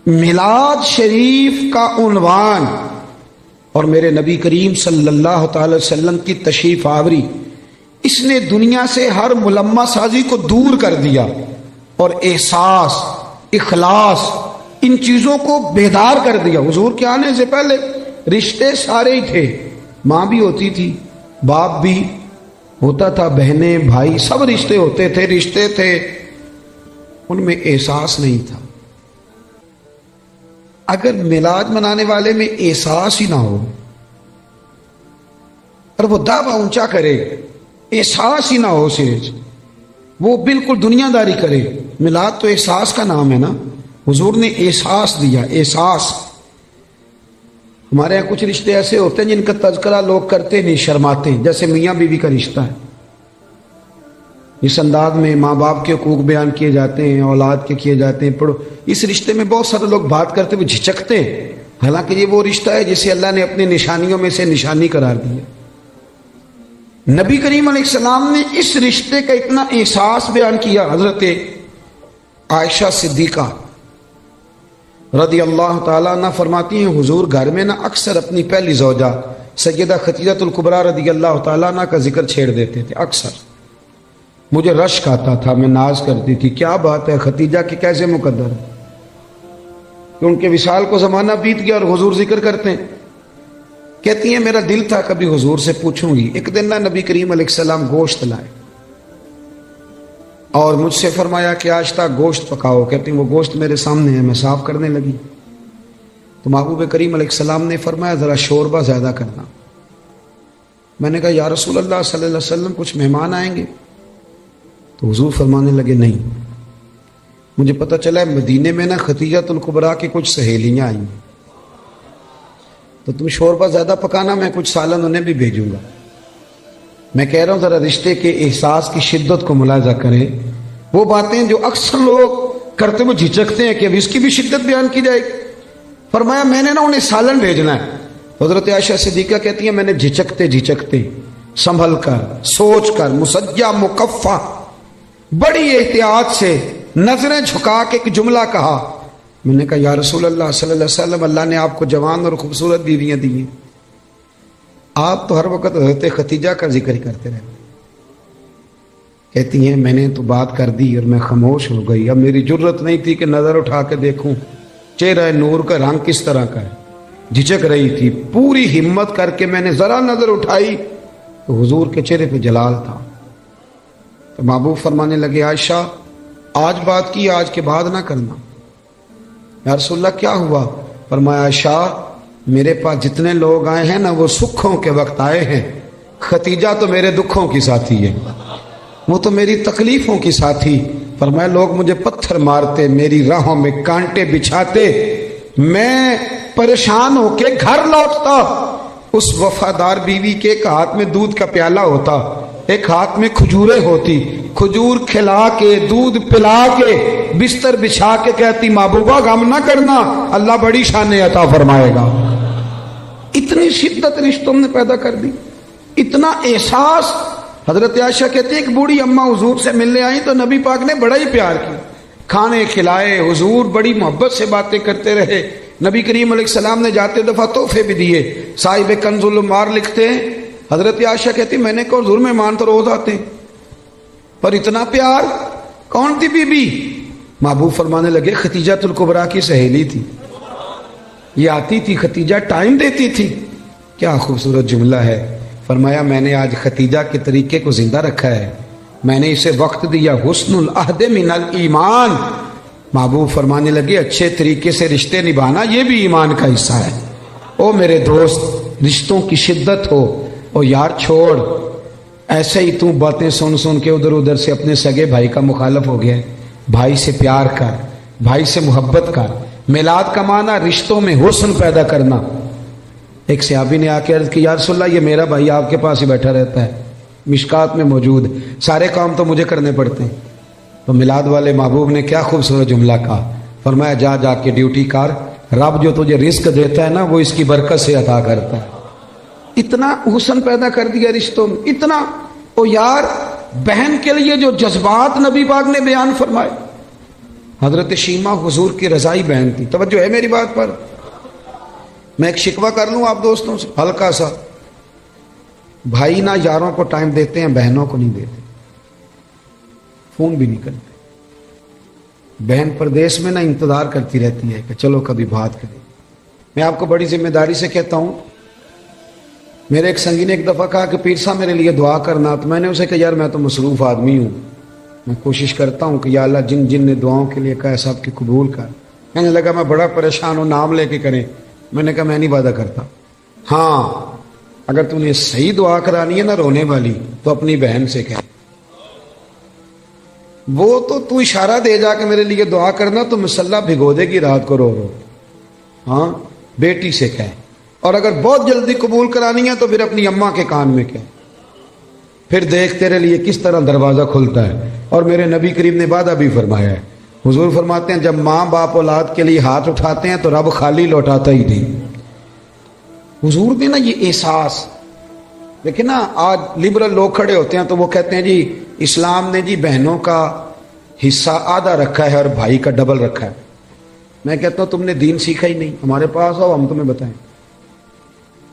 میلاد شریف کا عنوان اور میرے نبی کریم صلی اللہ تعالی وسلم کی تشریف آوری، اس نے دنیا سے ہر ملمہ سازی کو دور کر دیا اور احساس، اخلاص، ان چیزوں کو بیدار کر دیا. حضور کے آنے سے پہلے رشتے سارے ہی تھے. ماں بھی ہوتی تھی، باپ بھی ہوتا تھا، بہنیں بھائی سب رشتے ہوتے تھے، رشتے تھے. ان میں احساس نہیں تھا. اگر میلاد منانے والے میں احساس ہی نہ ہو اور وہ دعویٰ اونچا کرے، احساس ہی نہ ہو سرے سے، وہ بالکل دنیا داری کرے. میلاد تو احساس کا نام ہے نا. حضور نے احساس دیا. احساس. ہمارے یہاں کچھ رشتے ایسے ہوتے ہیں جن کا تذکرہ لوگ کرتے نہیں، شرماتے ہیں. جیسے میاں بیوی کا رشتہ ہے. اس انداز میں ماں باپ کے حقوق بیان کیے جاتے ہیں، اولاد کے کیے جاتے ہیں. پڑھو، اس رشتے میں بہت سارے لوگ بات کرتے ہوئے جھجکتے ہیں، حالانکہ یہ وہ رشتہ ہے جسے اللہ نے اپنی نشانیوں میں سے نشانی قرار دیا. نبی کریم علیہ السلام نے اس رشتے کا اتنا احساس بیان کیا. حضرت عائشہ صدیقہ رضی اللہ تعالیٰ عنہ فرماتی ہیں حضور گھر میں نا اکثر اپنی پہلی زوجہ سیدہ خدیجہ الکبریٰ رضی اللہ تعالیٰ عنہ کا ذکر چھیڑ دیتے تھے. اکثر مجھے رشک آتا تھا، میں ناز کرتی تھی، کیا بات ہے، خدیجہ کی کیسے مقدر ہے کہ ان کے وصال کو زمانہ بیت گیا اور حضور ذکر کرتے ہیں. کہتی ہیں میرا دل تھا کبھی حضور سے پوچھوں گی. ایک دن نہ نبی کریم علیہ السلام گوشت لائے اور مجھ سے فرمایا کہ آج تک گوشت پکاؤ. کہتی ہیں وہ گوشت میرے سامنے ہے. میں صاف کرنے لگی تو محبوب کریم علیہ السلام نے فرمایا ذرا شوربہ زیادہ کرنا. میں نے کہا یا رسول اللہ صلی اللہ علیہ وسلم کچھ مہمان آئیں گے؟ تو حضور فرمانے لگے نہیں، مجھے پتہ چلا ہے مدینے میں نا ختیجہ الکبریٰ کی کچھ سہیلیاں آئیں گی، تو تم شوربہ زیادہ پکانا، میں کچھ سالن انہیں بھی بھیجوں گا۔ میں کہہ رہا ہوں ذرا رشتے کے احساس کی شدت کو ملاحظہ کریں۔ وہ باتیں جو اکثر لوگ کرتے وہ جھجکتے ہیں کہ اب اس کی بھی شدت بیان کی جائے۔ فرمایا میں نے نا انہیں سالن بھیجنا ہے۔ حضرت عائشہ صدیقہ کہتی ہیں میں نے جھجکتے جھجکتے سنبھل کر سوچ کر مسجع مکفہ بڑی احتیاط سے نظریں جھکا کے ایک جملہ کہا، میں نے کہا یا رسول اللہ صلی اللہ علیہ وسلم اللہ نے آپ کو جوان اور خوبصورت بیویاں دی ہیں، آپ تو ہر وقت حضرت ختیجہ کا ذکر کرتے رہتے۔ کہتی ہیں میں نے تو بات کر دی اور میں خاموش ہو گئی، اب میری جرت نہیں تھی کہ نظر اٹھا کے دیکھوں چہرہ نور کا رنگ کس طرح کا ہے، جھجک رہی تھی۔ پوری ہمت کر کے میں نے ذرا نظر اٹھائی تو حضور کے چہرے پہ جلال تھا۔ تو محبوب فرمانے لگے عائشہ آج بات کی، آج کے بعد نہ کرنا۔ یا رسول اللہ کیا ہوا؟ فرمایا عائشہ میرے پاس جتنے لوگ آئے ہیں نا وہ سکھوں کے وقت آئے ہیں، ختیجہ تو میرے دکھوں کی ساتھی ہے، وہ تو میری تکلیفوں کی ساتھی۔ فرمایا لوگ مجھے پتھر مارتے، میری راہوں میں کانٹے بچھاتے، میں پریشان ہو کے گھر لوٹتا، اس وفادار بیوی کے ایک ہاتھ میں دودھ کا پیالہ ہوتا، ایک ہاتھ میں کھجوریں ہوتی، کھجور کھلا کے دودھ پلا کے بستر بچھا کے کہتی محبوبہ غم نہ کرنا، اللہ بڑی شان عطا فرمائے گا۔ اتنی شدت رشتوں نے پیدا کر دی، اتنا احساس۔ حضرت عائشہ کہتی ہے ایک بوڑھی اماں حضور سے ملنے آئی تو نبی پاک نے بڑا ہی پیار کیا، کھانے کھلائے، حضور بڑی محبت سے باتیں کرتے رہے۔ نبی کریم علیہ السلام نے جاتے دفعہ تحفے بھی دیے۔ صاحب کنز العمار لکھتے ہیں حضرت عائشہ کہتی میں نے کہا حضور مہمان تو روز آتے پر اتنا پیار؟ کون تھی بی بی؟ محبوب فرمانے لگے ختیجہ الکبریٰ کی سہیلی تھی، یہ آتی تھی ختیجہ ٹائم دیتی تھی۔ کیا خوبصورت جملہ ہے۔ فرمایا میں نے آج ختیجہ کے طریقے کو زندہ رکھا ہے، میں نے اسے وقت دیا، حسن العہد من الایمان۔ محبوب فرمانے لگے اچھے طریقے سے رشتے نبھانا یہ بھی ایمان کا حصہ ہے۔ او میرے دوست رشتوں کی شدت ہو، او یار چھوڑ، ایسے ہی تو باتیں سن سن کے ادھر ادھر سے اپنے سگے بھائی کا مخالف ہو گیا۔ بھائی سے پیار کر، بھائی سے محبت کر۔ میلاد کا معنی رشتوں میں حسن پیدا کرنا۔ ایک صحابی نے آ کے عرض کی یا رسول اللہ یہ میرا بھائی آپ کے پاس ہی بیٹھا رہتا ہے، مشکات میں موجود، سارے کام تو مجھے کرنے پڑتے ہیں۔ تو میلاد والے محبوب نے کیا خوبصورت جملہ کہا، فرمایا جا جا کے ڈیوٹی کر، رب جو تجھے رزق دیتا ہے نا وہ اس کی برکت سے عطا کرتا ہے۔ اتنا حسن پیدا کر دیا رشتوں میں، اتنا۔ او یار بہن کے لیے جو جذبات نبی پاک نے بیان فرمائے۔ حضرت شیمہ حضور کی رضائی بہن تھی، توجہ ہے میری بات پر؟ میں ایک شکوہ کر لوں آپ دوستوں سے ہلکا سا، بھائی نہ یاروں کو ٹائم دیتے ہیں، بہنوں کو نہیں دیتے، فون بھی نہیں کرتے۔ بہن پردیس میں نہ انتظار کرتی رہتی ہے کہ چلو کبھی بات کریں۔ میں آپ کو بڑی ذمہ داری سے کہتا ہوں، میرے ایک سنگی نے ایک دفعہ کہا کہ پیر صاحب میرے لیے دعا کرنا، تو میں نے اسے کہا یار میں تو مصروف آدمی ہوں، میں کوشش کرتا ہوں کہ یا اللہ جن جن نے دعاؤں کے لیے کہا سب کی قبول کر۔ کہنے لگا میں بڑا پریشان ہوں، نام لے کے کریں۔ میں نے کہا میں نہیں وعدہ کرتا، ہاں اگر تم نے صحیح دعا کرانی ہے نا رونے والی تو اپنی بہن سے کہہ، وہ تو اشارہ دے جا کہ میرے لیے دعا کرنا تو مسلح بھگو دے گی رات کو رو رو۔ ہاں بیٹی سے کہے، اور اگر بہت جلدی قبول کرانی ہے تو پھر اپنی اماں کے کان میں کہے، پھر دیکھ تیرے لیے کس طرح دروازہ کھلتا ہے۔ اور میرے نبی کریم نے وعدہ بھی فرمایا ہے، حضور فرماتے ہیں جب ماں باپ اولاد کے لیے ہاتھ اٹھاتے ہیں تو رب خالی لوٹاتا ہی نہیں۔ حضور نے نا یہ احساس دیکھیں نا، آج لبرل لوگ کھڑے ہوتے ہیں تو وہ کہتے ہیں جی اسلام نے جی بہنوں کا حصہ آدھا رکھا ہے اور بھائی کا ڈبل رکھا ہے۔ میں کہتا ہوں تم نے دین سیکھا ہی نہیں، ہمارے پاس آؤ ہم تمہیں بتائیں۔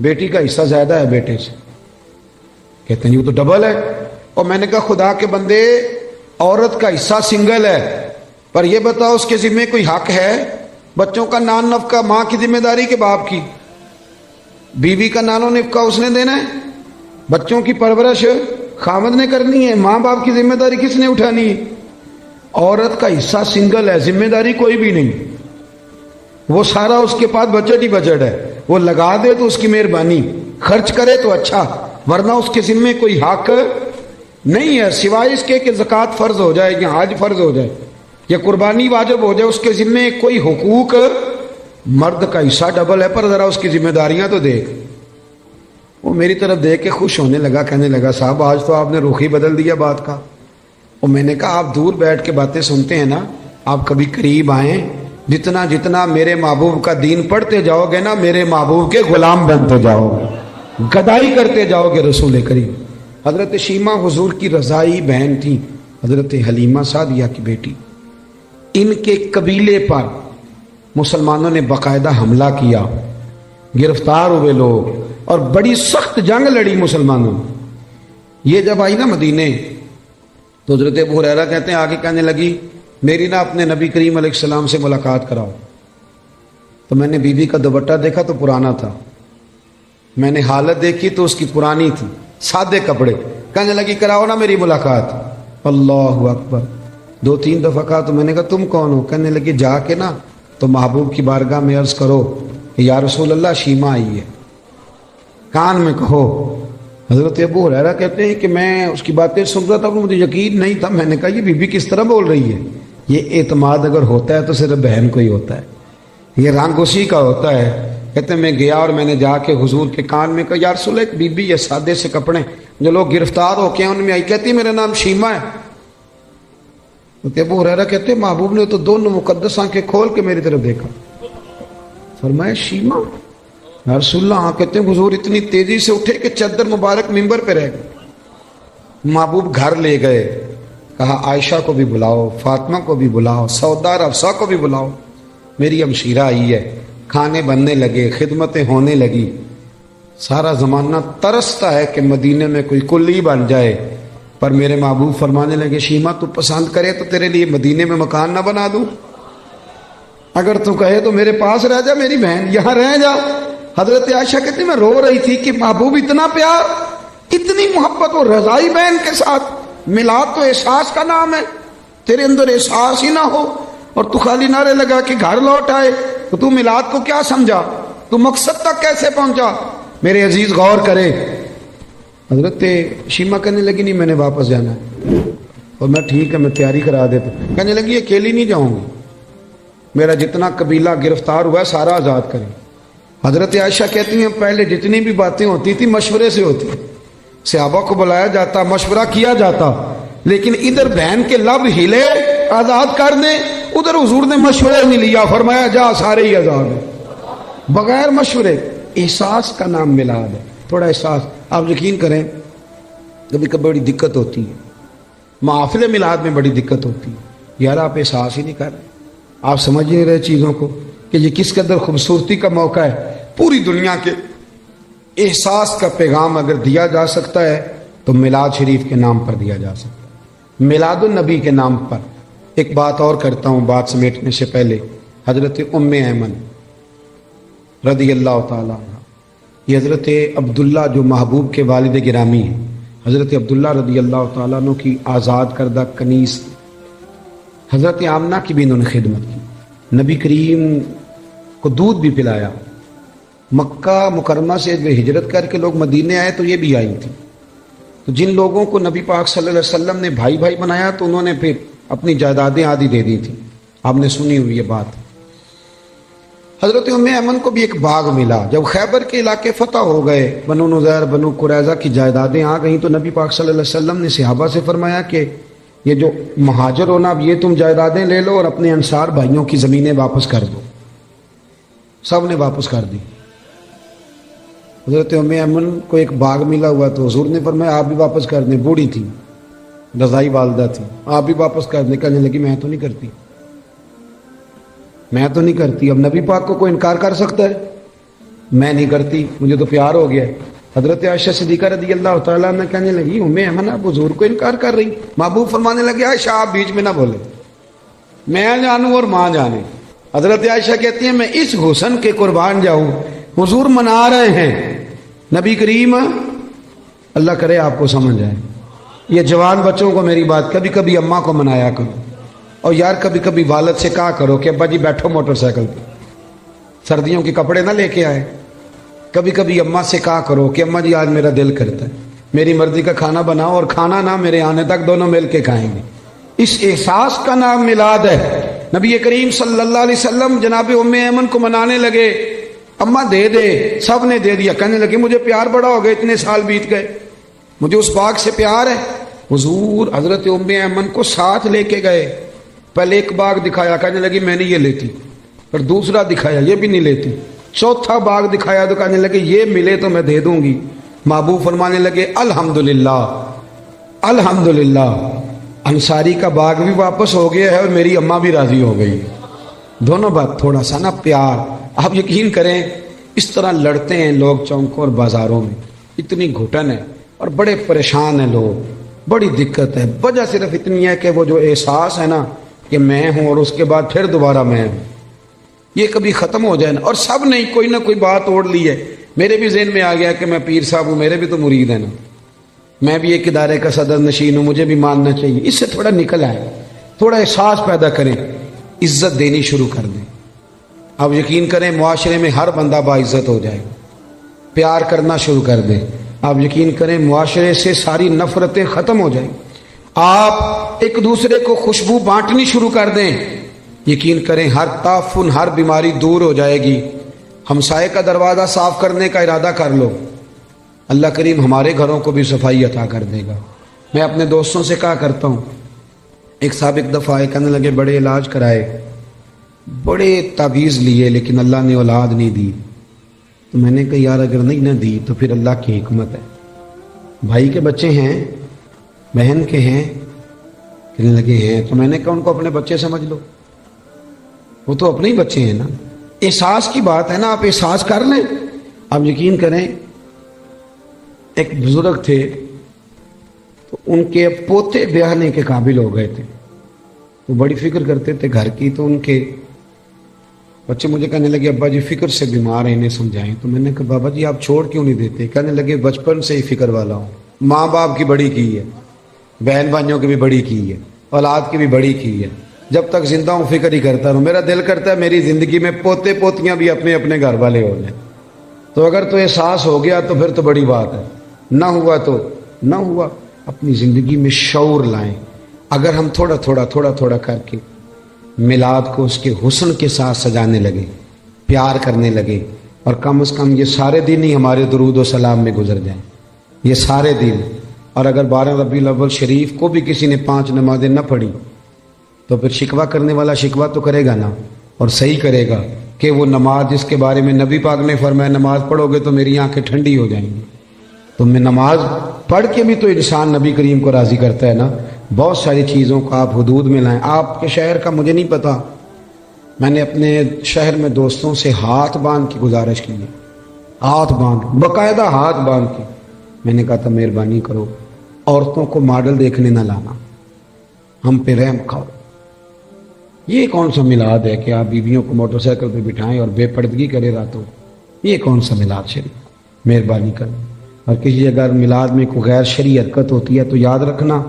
بیٹی کا حصہ زیادہ ہے بیٹے سے، کہتے ہیں یہ تو ڈبل ہے۔ اور میں نے کہا خدا کے بندے عورت کا حصہ سنگل ہے، پر یہ بتاؤ اس کے ذمہ کوئی حق ہے؟ بچوں کا نان نفقہ ماں کی ذمہ داری کے باپ کی، بیوی کا نان و نفقہ اس نے دینا ہے، بچوں کی پرورش خامد نے کرنی ہے، ماں باپ کی ذمہ داری کس نے اٹھانی ہے؟ عورت کا حصہ سنگل ہے، ذمہ داری کوئی بھی نہیں، وہ سارا اس کے پاس بجٹ ہی بجٹ ہے، وہ لگا دے تو اس کی مہربانی، خرچ کرے تو اچھا، ورنہ اس کے ذمے کوئی حق نہیں ہے سوائے اس کے کہ زکوٰۃ فرض ہو جائے یا حج فرض ہو جائے یا قربانی واجب ہو جائے، اس کے ذمے کوئی حقوق، مرد کا حصہ ڈبل ہے، پر ذرا اس کی ذمہ داریاں تو دیکھ۔ وہ میری طرف دیکھ کے خوش ہونے لگا، کہنے لگا صاحب آج تو آپ نے رخ ہی بدل دیا بات کا۔ اور میں نے کہا آپ دور بیٹھ کے باتیں سنتے ہیں نا، آپ کبھی قریب آئیں، جتنا جتنا میرے محبوب کا دین پڑھتے جاؤ گے نا، میرے محبوب کے غلام بنتے جاؤ گے، گدائی کرتے جاؤ گے رسول کریم۔ حضرت شیمہ حضور کی رضائی بہن تھی، حضرت حلیمہ سعدیہ کی بیٹی۔ ان کے قبیلے پر مسلمانوں نے باقاعدہ حملہ کیا، گرفتار ہوئے لوگ، اور بڑی سخت جنگ لڑی مسلمانوں۔ یہ جب آئی نا مدینے تو حضرت ابو ہریرہ کہتے ہیں آگے کہنے لگی میری نا اپنے نبی کریم علیہ السلام سے ملاقات کراؤ۔ تو میں نے بی بی کا دوپٹہ دیکھا تو پرانا تھا، میں نے حالت دیکھی تو اس کی پرانی تھی، سادے کپڑے۔ کہنے لگی کراؤ نا میری ملاقات۔ اللہ اکبر، 2-3 دفعہ کہا تو میں نے کہا تم کون ہو؟ کہنے لگی جا کے نا تو محبوب کی بارگاہ میں عرض کرو کہ یا رسول اللہ شیمہ آئی ہے، کان میں کہو۔ حضرت ابو ہریرہ کہتے ہیں کہ میں اس کی باتیں سن رہا تھا، مجھے یقین نہیں تھا۔ میں نے کہا یہ بی بی کس طرح بول رہی ہے؟ یہ اعتماد اگر ہوتا ہے تو صرف بہن کو ہی ہوتا ہے، یہ رنگ اسی کا ہوتا ہے۔ کہتے ہیں میں گیا اور میں نے جا کے حضور کے کان میں کہا یا رسول اللہ ایک بی بی یہ سادے سے کپڑے جو لوگ گرفتار ہو کے ان میں آئی، کہتی میرا نام شیمہ ہے۔ ابو ہریرہ کہتے ہیں محبوب نے تو دونوں مقدس آنکھیں کھول کے میری طرف دیکھا، فرمایا شیمہ؟ یا رسول اللہ، ہاں۔ کہتے ہیں حضور اتنی تیزی سے اٹھے کہ چادر مبارک منبر پہ رہ گئے۔ محبوب گھر لے گئے، کہا عائشہ کو بھی بلاؤ، فاطمہ کو بھی بلاؤ، سودا اور حفصہ کو بھی بلاؤ، میری ہمشیرہ آئی ہے۔ کھانے بننے لگے، خدمتیں ہونے لگی۔ سارا زمانہ ترستا ہے کہ مدینے میں کوئی کلی بن جائے، پر میرے محبوب فرمانے لگے شیمہ تو پسند کرے تو تیرے لیے مدینے میں مکان نہ بنا دوں، اگر تو کہے تو میرے پاس رہ جا، میری بہن یہاں رہ جا۔ حضرت عائشہ کہتی میں رو رہی تھی کہ محبوب اتنا پیار، اتنی محبت اور رضائی بہن کے ساتھ۔ میلاد تو احساس کا نام ہے، تیرے اندر احساس ہی نہ ہو اور تو خالی نعرے لگا کہ گھر لوٹ آئے، تو تو میلاد کو کیا سمجھا؟ تو مقصد تک کیسے پہنچا؟ میرے عزیز غور کرے۔ حضرت شیمہ کہنے لگی نہیں میں نے واپس جانا ہے، اور میں ٹھیک ہے میں تیاری کرا دیتا۔ کہنے لگی اکیلی نہیں جاؤں گی، میرا جتنا قبیلہ گرفتار ہوا ہے سارا آزاد کریں۔ حضرت عائشہ کہتی ہیں پہلے جتنی بھی باتیں ہوتی تھی مشورے سے ہوتی، صحابہ کو بلایا جاتا، مشورہ کیا جاتا، لیکن ادھر بہن کے لب ہلے آزاد کر دیں، ادھر حضور نے مشورہ نہیں لیا، فرمایا جا سارے ہی آزاد ہیں بغیر مشورے۔ احساس کا نام میلاد ہے، تھوڑا احساس۔ آپ یقین کریں کبھی کبھی بڑی دقت ہوتی ہے، محافل میلاد میں بڑی دقت ہوتی ہے، یار آپ احساس ہی نہیں کر رہے، آپ سمجھ نہیں رہے چیزوں کو کہ یہ کس قدر خوبصورتی کا موقع ہے۔ پوری دنیا کے احساس کا پیغام اگر دیا جا سکتا ہے تو میلاد شریف کے نام پر دیا جا سکتا ہے، میلاد النبی کے نام پر۔ ایک بات اور کرتا ہوں بات سمیٹنے سے پہلے، حضرت ام ایمن رضی اللہ تعالیٰ عنہ، یہ حضرت عبداللہ جو محبوب کے والد گرامی ہیں، حضرت عبداللہ رضی اللہ تعالیٰ عنہ کی آزاد کردہ کنیز، حضرت آمنہ کی بھی انہوں نے خدمت کی، نبی کریم کو دودھ بھی پلایا۔ مکہ مکرمہ سے جو ہجرت کر کے لوگ مدینے آئے تو یہ بھی آئی تھی، تو جن لوگوں کو نبی پاک صلی اللہ علیہ وسلم نے بھائی بھائی بنایا تو انہوں نے پھر اپنی جائیدادیں آدھی دے دی تھیں، آپ نے سنی ہوئی یہ بات۔ حضرت ام ایمن کو بھی ایک باغ ملا، جب خیبر کے علاقے فتح ہو گئے، بنو نذیر بنو قریظہ کی جائیدادیں آ گئیں، تو نبی پاک صلی اللہ علیہ وسلم نے صحابہ سے فرمایا کہ یہ جو مہاجر ہونا اب یہ تم جائیدادیں لے لو اور اپنے انصار بھائیوں کی زمینیں واپس کر دو۔ سب نے واپس کر دی۔ حضرت ام ایمن کو ایک باغ ملا ہوا تو حضور نے فرمایا آپ بھی واپس کر دیں، بوڑھی تھی، رضائی والدہ تھی، آپ بھی واپس کر دیں۔ کہنے لگی میں تو نہیں کرتی، میں تو نہیں کرتی۔ اب نبی پاک کو کوئی انکار کر سکتا ہے؟ میں نہیں کرتی، مجھے تو پیار ہو گیا ہے۔ حضرت عائشہ صدیقہ رضی اللہ تعالیٰ عنہ کہنے لگی ام ایمن اب حضور کو انکار کر رہی۔ محبوب فرمانے لگے عائشہ آپ بیچ میں نہ بولے، میں جانوں اور ماں جانے۔ حضرت عائشہ کہتی ہیں میں اس حسن کے قربان جاؤں، حضور منا رہے ہیں نبی کریم، اللہ کرے آپ کو سمجھ آئے۔ یہ جوان بچوں کو میری بات، کبھی کبھی اماں کو منایا کرو، اور یار کبھی کبھی والد سے کہا کرو کہ ابا جی بیٹھو موٹر سائیکل پہ، سردیوں کے کپڑے نہ لے کے آئے، کبھی کبھی اماں سے کہا کرو کہ اماں جی آج میرا دل کرتا ہے میری مرضی کا کھانا بناؤ، اور کھانا نہ میرے آنے تک دونوں مل کے کھائیں گے۔ اس احساس کا نام میلاد ہے۔ نبی کریم صلی اللہ علیہ وسلم جناب ام ایمن کو منانے لگے، اماں دے دے، سب نے دے دیا، کہنے لگے مجھے پیار بڑا ہو گیا، اتنے سال بیت گئے، مجھے اس باغ سے پیار ہے۔ حضور حضرت ام ایمن کو ساتھ لے کے گئے، پہلے ایک باغ دکھایا، کہنے لگی میں نہیں یہ لیتی، پھر دوسرا دکھایا، یہ بھی نہیں لیتی، چوتھا باغ دکھایا تو کہنے لگے یہ ملے تو میں دے دوں گی۔ محبوب فرمانے لگے الحمدللہ الحمدللہ، انصاری کا باغ بھی واپس ہو گیا ہے اور میری اماں بھی راضی ہو گئی۔ دونوں بات تھوڑا سا نا پیار۔ آپ یقین کریں اس طرح لڑتے ہیں لوگ چوکوں اور بازاروں میں، اتنی گھٹن ہے اور بڑے پریشان ہیں لوگ، بڑی دقت ہے۔ وجہ صرف اتنی ہے کہ وہ جو احساس ہے نا کہ میں ہوں اور اس کے بعد پھر دوبارہ میں ہوں، یہ کبھی ختم ہو جائے نا۔ اور سب نے کوئی نہ کوئی بات اوڑھ لی ہے۔ میرے بھی ذہن میں آ گیا کہ میں پیر صاحب ہوں، میرے بھی تو مرید ہیں نا، میں بھی ایک ادارے کا صدر نشین ہوں، مجھے بھی ماننا چاہیے۔ اس سے تھوڑا نکل آئے، تھوڑا احساس پیدا کریں، عزت دینی شروع کر دیں۔ اب یقین کریں معاشرے میں ہر بندہ باعزت ہو جائے، پیار کرنا شروع کر دیں۔ آپ یقین کریں معاشرے سے ساری نفرتیں ختم ہو جائیں۔ آپ ایک دوسرے کو خوشبو بانٹنی شروع کر دیں، یقین کریں ہر تعفن، ہر بیماری دور ہو جائے گی۔ ہمسائے کا دروازہ صاف کرنے کا ارادہ کر لو، اللہ کریم ہمارے گھروں کو بھی صفائی عطا کر دے گا۔ میں اپنے دوستوں سے کہا کرتا ہوں، ایک صاحب ایک دفعہ آئے، کہنے لگے بڑے علاج کرائے، بڑے تعویذ لیے، لیکن اللہ نے اولاد نہیں دی۔ تو میں نے کہا یار اگر نہیں نہ دی تو پھر اللہ کی حکمت ہے، بھائی کے بچے ہیں، بہن کے ہیں، کہنے لگے ہیں۔ تو میں نے کہا ان کو اپنے بچے سمجھ لو، وہ تو اپنے ہی بچے ہیں نا۔ احساس کی بات ہے نا، آپ احساس کر لیں۔ آپ یقین کریں ایک بزرگ تھے، تو ان کے پوتے بیاہنے کے قابل ہو گئے تھے، وہ بڑی فکر کرتے تھے گھر کی، تو ان کے بچے مجھے کہنے لگے ابا جی فکر سے بیمار ہیں، انہیں سمجھائیں۔ تو میں نے کہا بابا جی آپ چھوڑ کیوں نہیں دیتے؟ کہنے لگے بچپن سے ہی فکر والا ہوں، ماں باپ کی بڑی کی ہے، بہن بھائیوں کی بھی بڑی کی ہے، اولاد کی بھی بڑی کی ہے، جب تک زندہ ہوں فکر ہی کرتا رہوں۔ میرا دل کرتا ہے میری زندگی میں پوتے پوتیاں بھی اپنے اپنے گھر والے ہو جائیں۔ تو اگر تو احساس ہو گیا تو پھر تو بڑی بات ہے، نہ ہوا تو نہ ہوا۔ اپنی زندگی میں شعور لائیں۔ اگر ہم تھوڑا تھوڑا کر کے میلاد کو اس کے حسن کے ساتھ سجانے لگے، پیار کرنے لگے، اور کم از کم یہ سارے دن ہی ہمارے درود و سلام میں گزر جائیں، یہ سارے دن۔ اور اگر 12 ربیع الاول شریف کو بھی کسی نے 5 نمازیں نہ پڑھی تو پھر شکوہ کرنے والا شکوہ تو کرے گا نا، اور صحیح کرے گا کہ وہ نماز جس کے بارے میں نبی پاک نے فرمایا نماز پڑھو گے تو میری آنکھیں ٹھنڈی ہو جائیں گی۔ تو میں نماز پڑھ کے بھی تو انسان نبی کریم کو راضی کرتا ہے نا۔ بہت ساری چیزوں کو آپ حدود میں لائیں۔ آپ کے شہر کا مجھے نہیں پتا، میں نے اپنے شہر میں دوستوں سے ہاتھ باندھ کی گزارش کی ہے، ہاتھ باندھ، باقاعدہ ہاتھ باندھ کے میں نے کہا تھا مہربانی کرو عورتوں کو ماڈل دیکھنے نہ لانا، ہم پہ رحم کھاؤ۔ یہ کون سا میلاد ہے کہ آپ بیویوں کو موٹر سائیکل پہ بٹھائیں اور بے پردگی کرے راتوں؟ یہ کون سا میلاد شریف؟ مہربانی کریں۔ اور کسی اگر میلاد میں کوئی غیر شرعی حرکت ہوتی ہے تو یاد رکھنا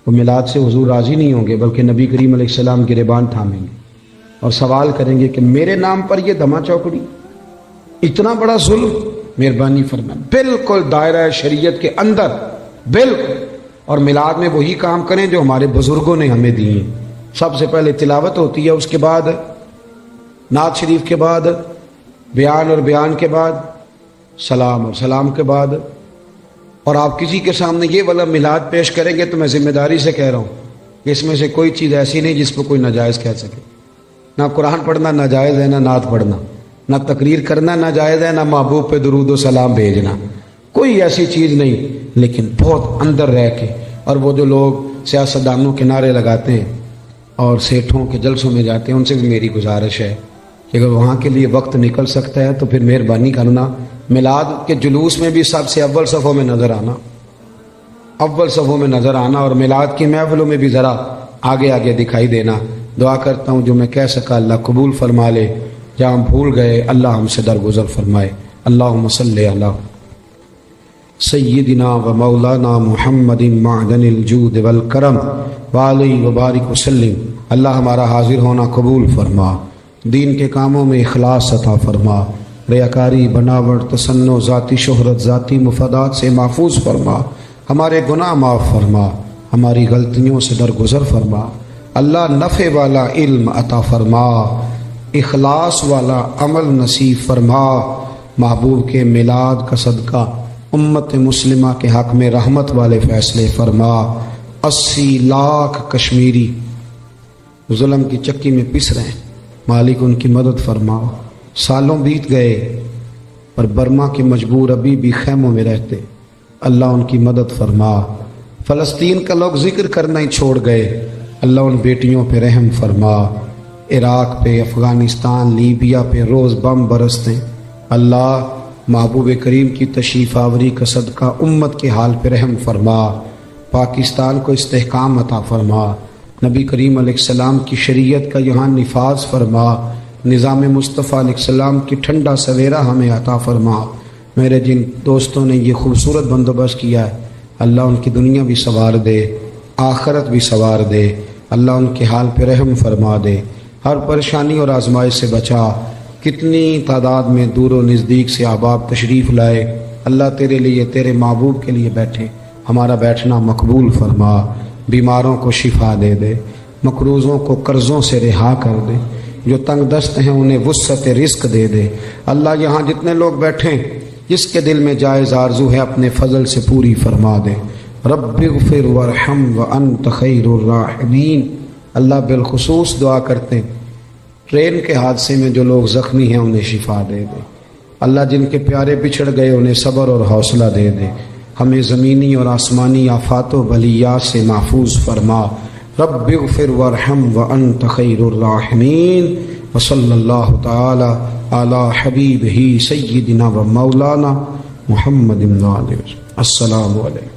وہ میلاد سے حضور راضی نہیں ہوں گے، بلکہ نبی کریم علیہ السلام گریبان تھامیں گے اور سوال کریں گے کہ میرے نام پر یہ دھما چوکڑی، اتنا بڑا ظلم، مہربانی فرمائیں۔ بالکل دائرہ شریعت کے اندر، بالکل۔ اور میلاد میں وہی کام کریں جو ہمارے بزرگوں نے ہمیں دیے۔ سب سے پہلے تلاوت ہوتی ہے، اس کے بعد نعت شریف کے بعد بیان، اور بیان کے بعد سلام، اور سلام کے بعد، اور آپ کسی کے سامنے یہ والا میلاد پیش کریں گے تو میں ذمہ داری سے کہہ رہا ہوں کہ اس میں سے کوئی چیز ایسی نہیں جس پہ کوئی ناجائز کہہ سکے۔ نہ قرآن پڑھنا ناجائز ہے، نہ نعت پڑھنا، نہ تقریر کرنا ناجائز ہے، نہ محبوب پہ درود و سلام بھیجنا، کوئی ایسی چیز نہیں۔ لیکن بہت اندر رہ کے، اور وہ جو لوگ سیاستدانوں کے نعرے لگاتے ہیں اور سیٹھوں کے جلسوں میں جاتے ہیں، ان سے بھی میری گزارش ہے کہ اگر وہاں کے لیے وقت نکل سکتا ہے تو پھر مہربانی کرنا میلاد کے جلوس میں بھی سب سے اول صفوں میں نظر آنا، اول صفوں میں نظر آنا، اور میلاد کی محفلوں میں بھی ذرا آگے آگے دکھائی دینا۔ دعا کرتا ہوں جو میں کہہ سکا اللہ قبول فرما لے، جہاں ہم بھول گئے اللہ ہم سے درگزر فرمائے۔ اللہم صلی علی سیدنا و مولانا محمد معدن الجود والکرم وعلیہ وبارک وسلم۔ اللہ ہمارا حاضر ہونا قبول فرما، دین کے کاموں میں اخلاص عطا فرما، ریاکاری، بناوٹ، تصنع، ذاتی شہرت، ذاتی مفادات سے محفوظ فرما، ہمارے گناہ معاف فرما، ہماری غلطیوں سے درگزر فرما۔ اللہ نفع والا علم عطا فرما، اخلاص والا عمل نصیب فرما۔ محبوب کے میلاد کا صدقہ امت مسلمہ کے حق میں رحمت والے فیصلے فرما۔ 80 لاکھ کشمیری ظلم کی چکی میں پس رہے ہیں، مالک ان کی مدد فرما۔ سالوں بیت گئے پر برما کے مجبور ابھی بھی خیموں میں رہتے، اللہ ان کی مدد فرما۔ فلسطین کا لوگ ذکر کرنا ہی چھوڑ گئے، اللہ ان بیٹیوں پہ رحم فرما۔ عراق پہ، افغانستان، لیبیا پہ روز بم برستے، اللہ محبوب کریم کی تشریف آوری کا صدقہ امت کے حال پہ رحم فرما۔ پاکستان کو استحکام عطا فرما، نبی کریم علیہ السلام کی شریعت کا یہاں نفاذ فرما، نظام مصطفیٰ علیہ السلام کی ٹھنڈا سویرا ہمیں عطا فرما۔ میرے جن دوستوں نے یہ خوبصورت بندوبست کیا ہے، اللہ ان کی دنیا بھی سنوار دے، آخرت بھی سنوار دے، اللہ ان کے حال پہ رحم فرما دے، ہر پریشانی اور آزمائش سے بچا۔ کتنی تعداد میں دور و نزدیک سے احباب تشریف لائے، اللہ تیرے لیے، تیرے محبوب کے لیے بیٹھے، ہمارا بیٹھنا مقبول فرما۔ بیماروں کو شفا دے دے، مقروضوں کو قرضوں سے رہا کر دے، جو تنگ دست ہیں انہیں وسعت رزق دے دے۔ اللہ یہاں جتنے لوگ بیٹھیں، جس کے دل میں جائز آرزو ہے اپنے فضل سے پوری فرما دے۔ رب اغفر وارحم وانت خیر الراحمین۔ اللہ بالخصوص دعا کرتے ہیں ٹرین کے حادثے میں جو لوگ زخمی ہیں انہیں شفا دے دے، اللہ جن کے پیارے بچھڑ گئے انہیں صبر اور حوصلہ دے دے، ہمیں زمینی اور آسمانی آفات و بلیات سے محفوظ فرما۔ رب اغفر وارحم وانت خیر الراحمین، وصلی اللہ تعالی علی حبیبہ سیدنا و مولانا محمد۔ السلام علیکم۔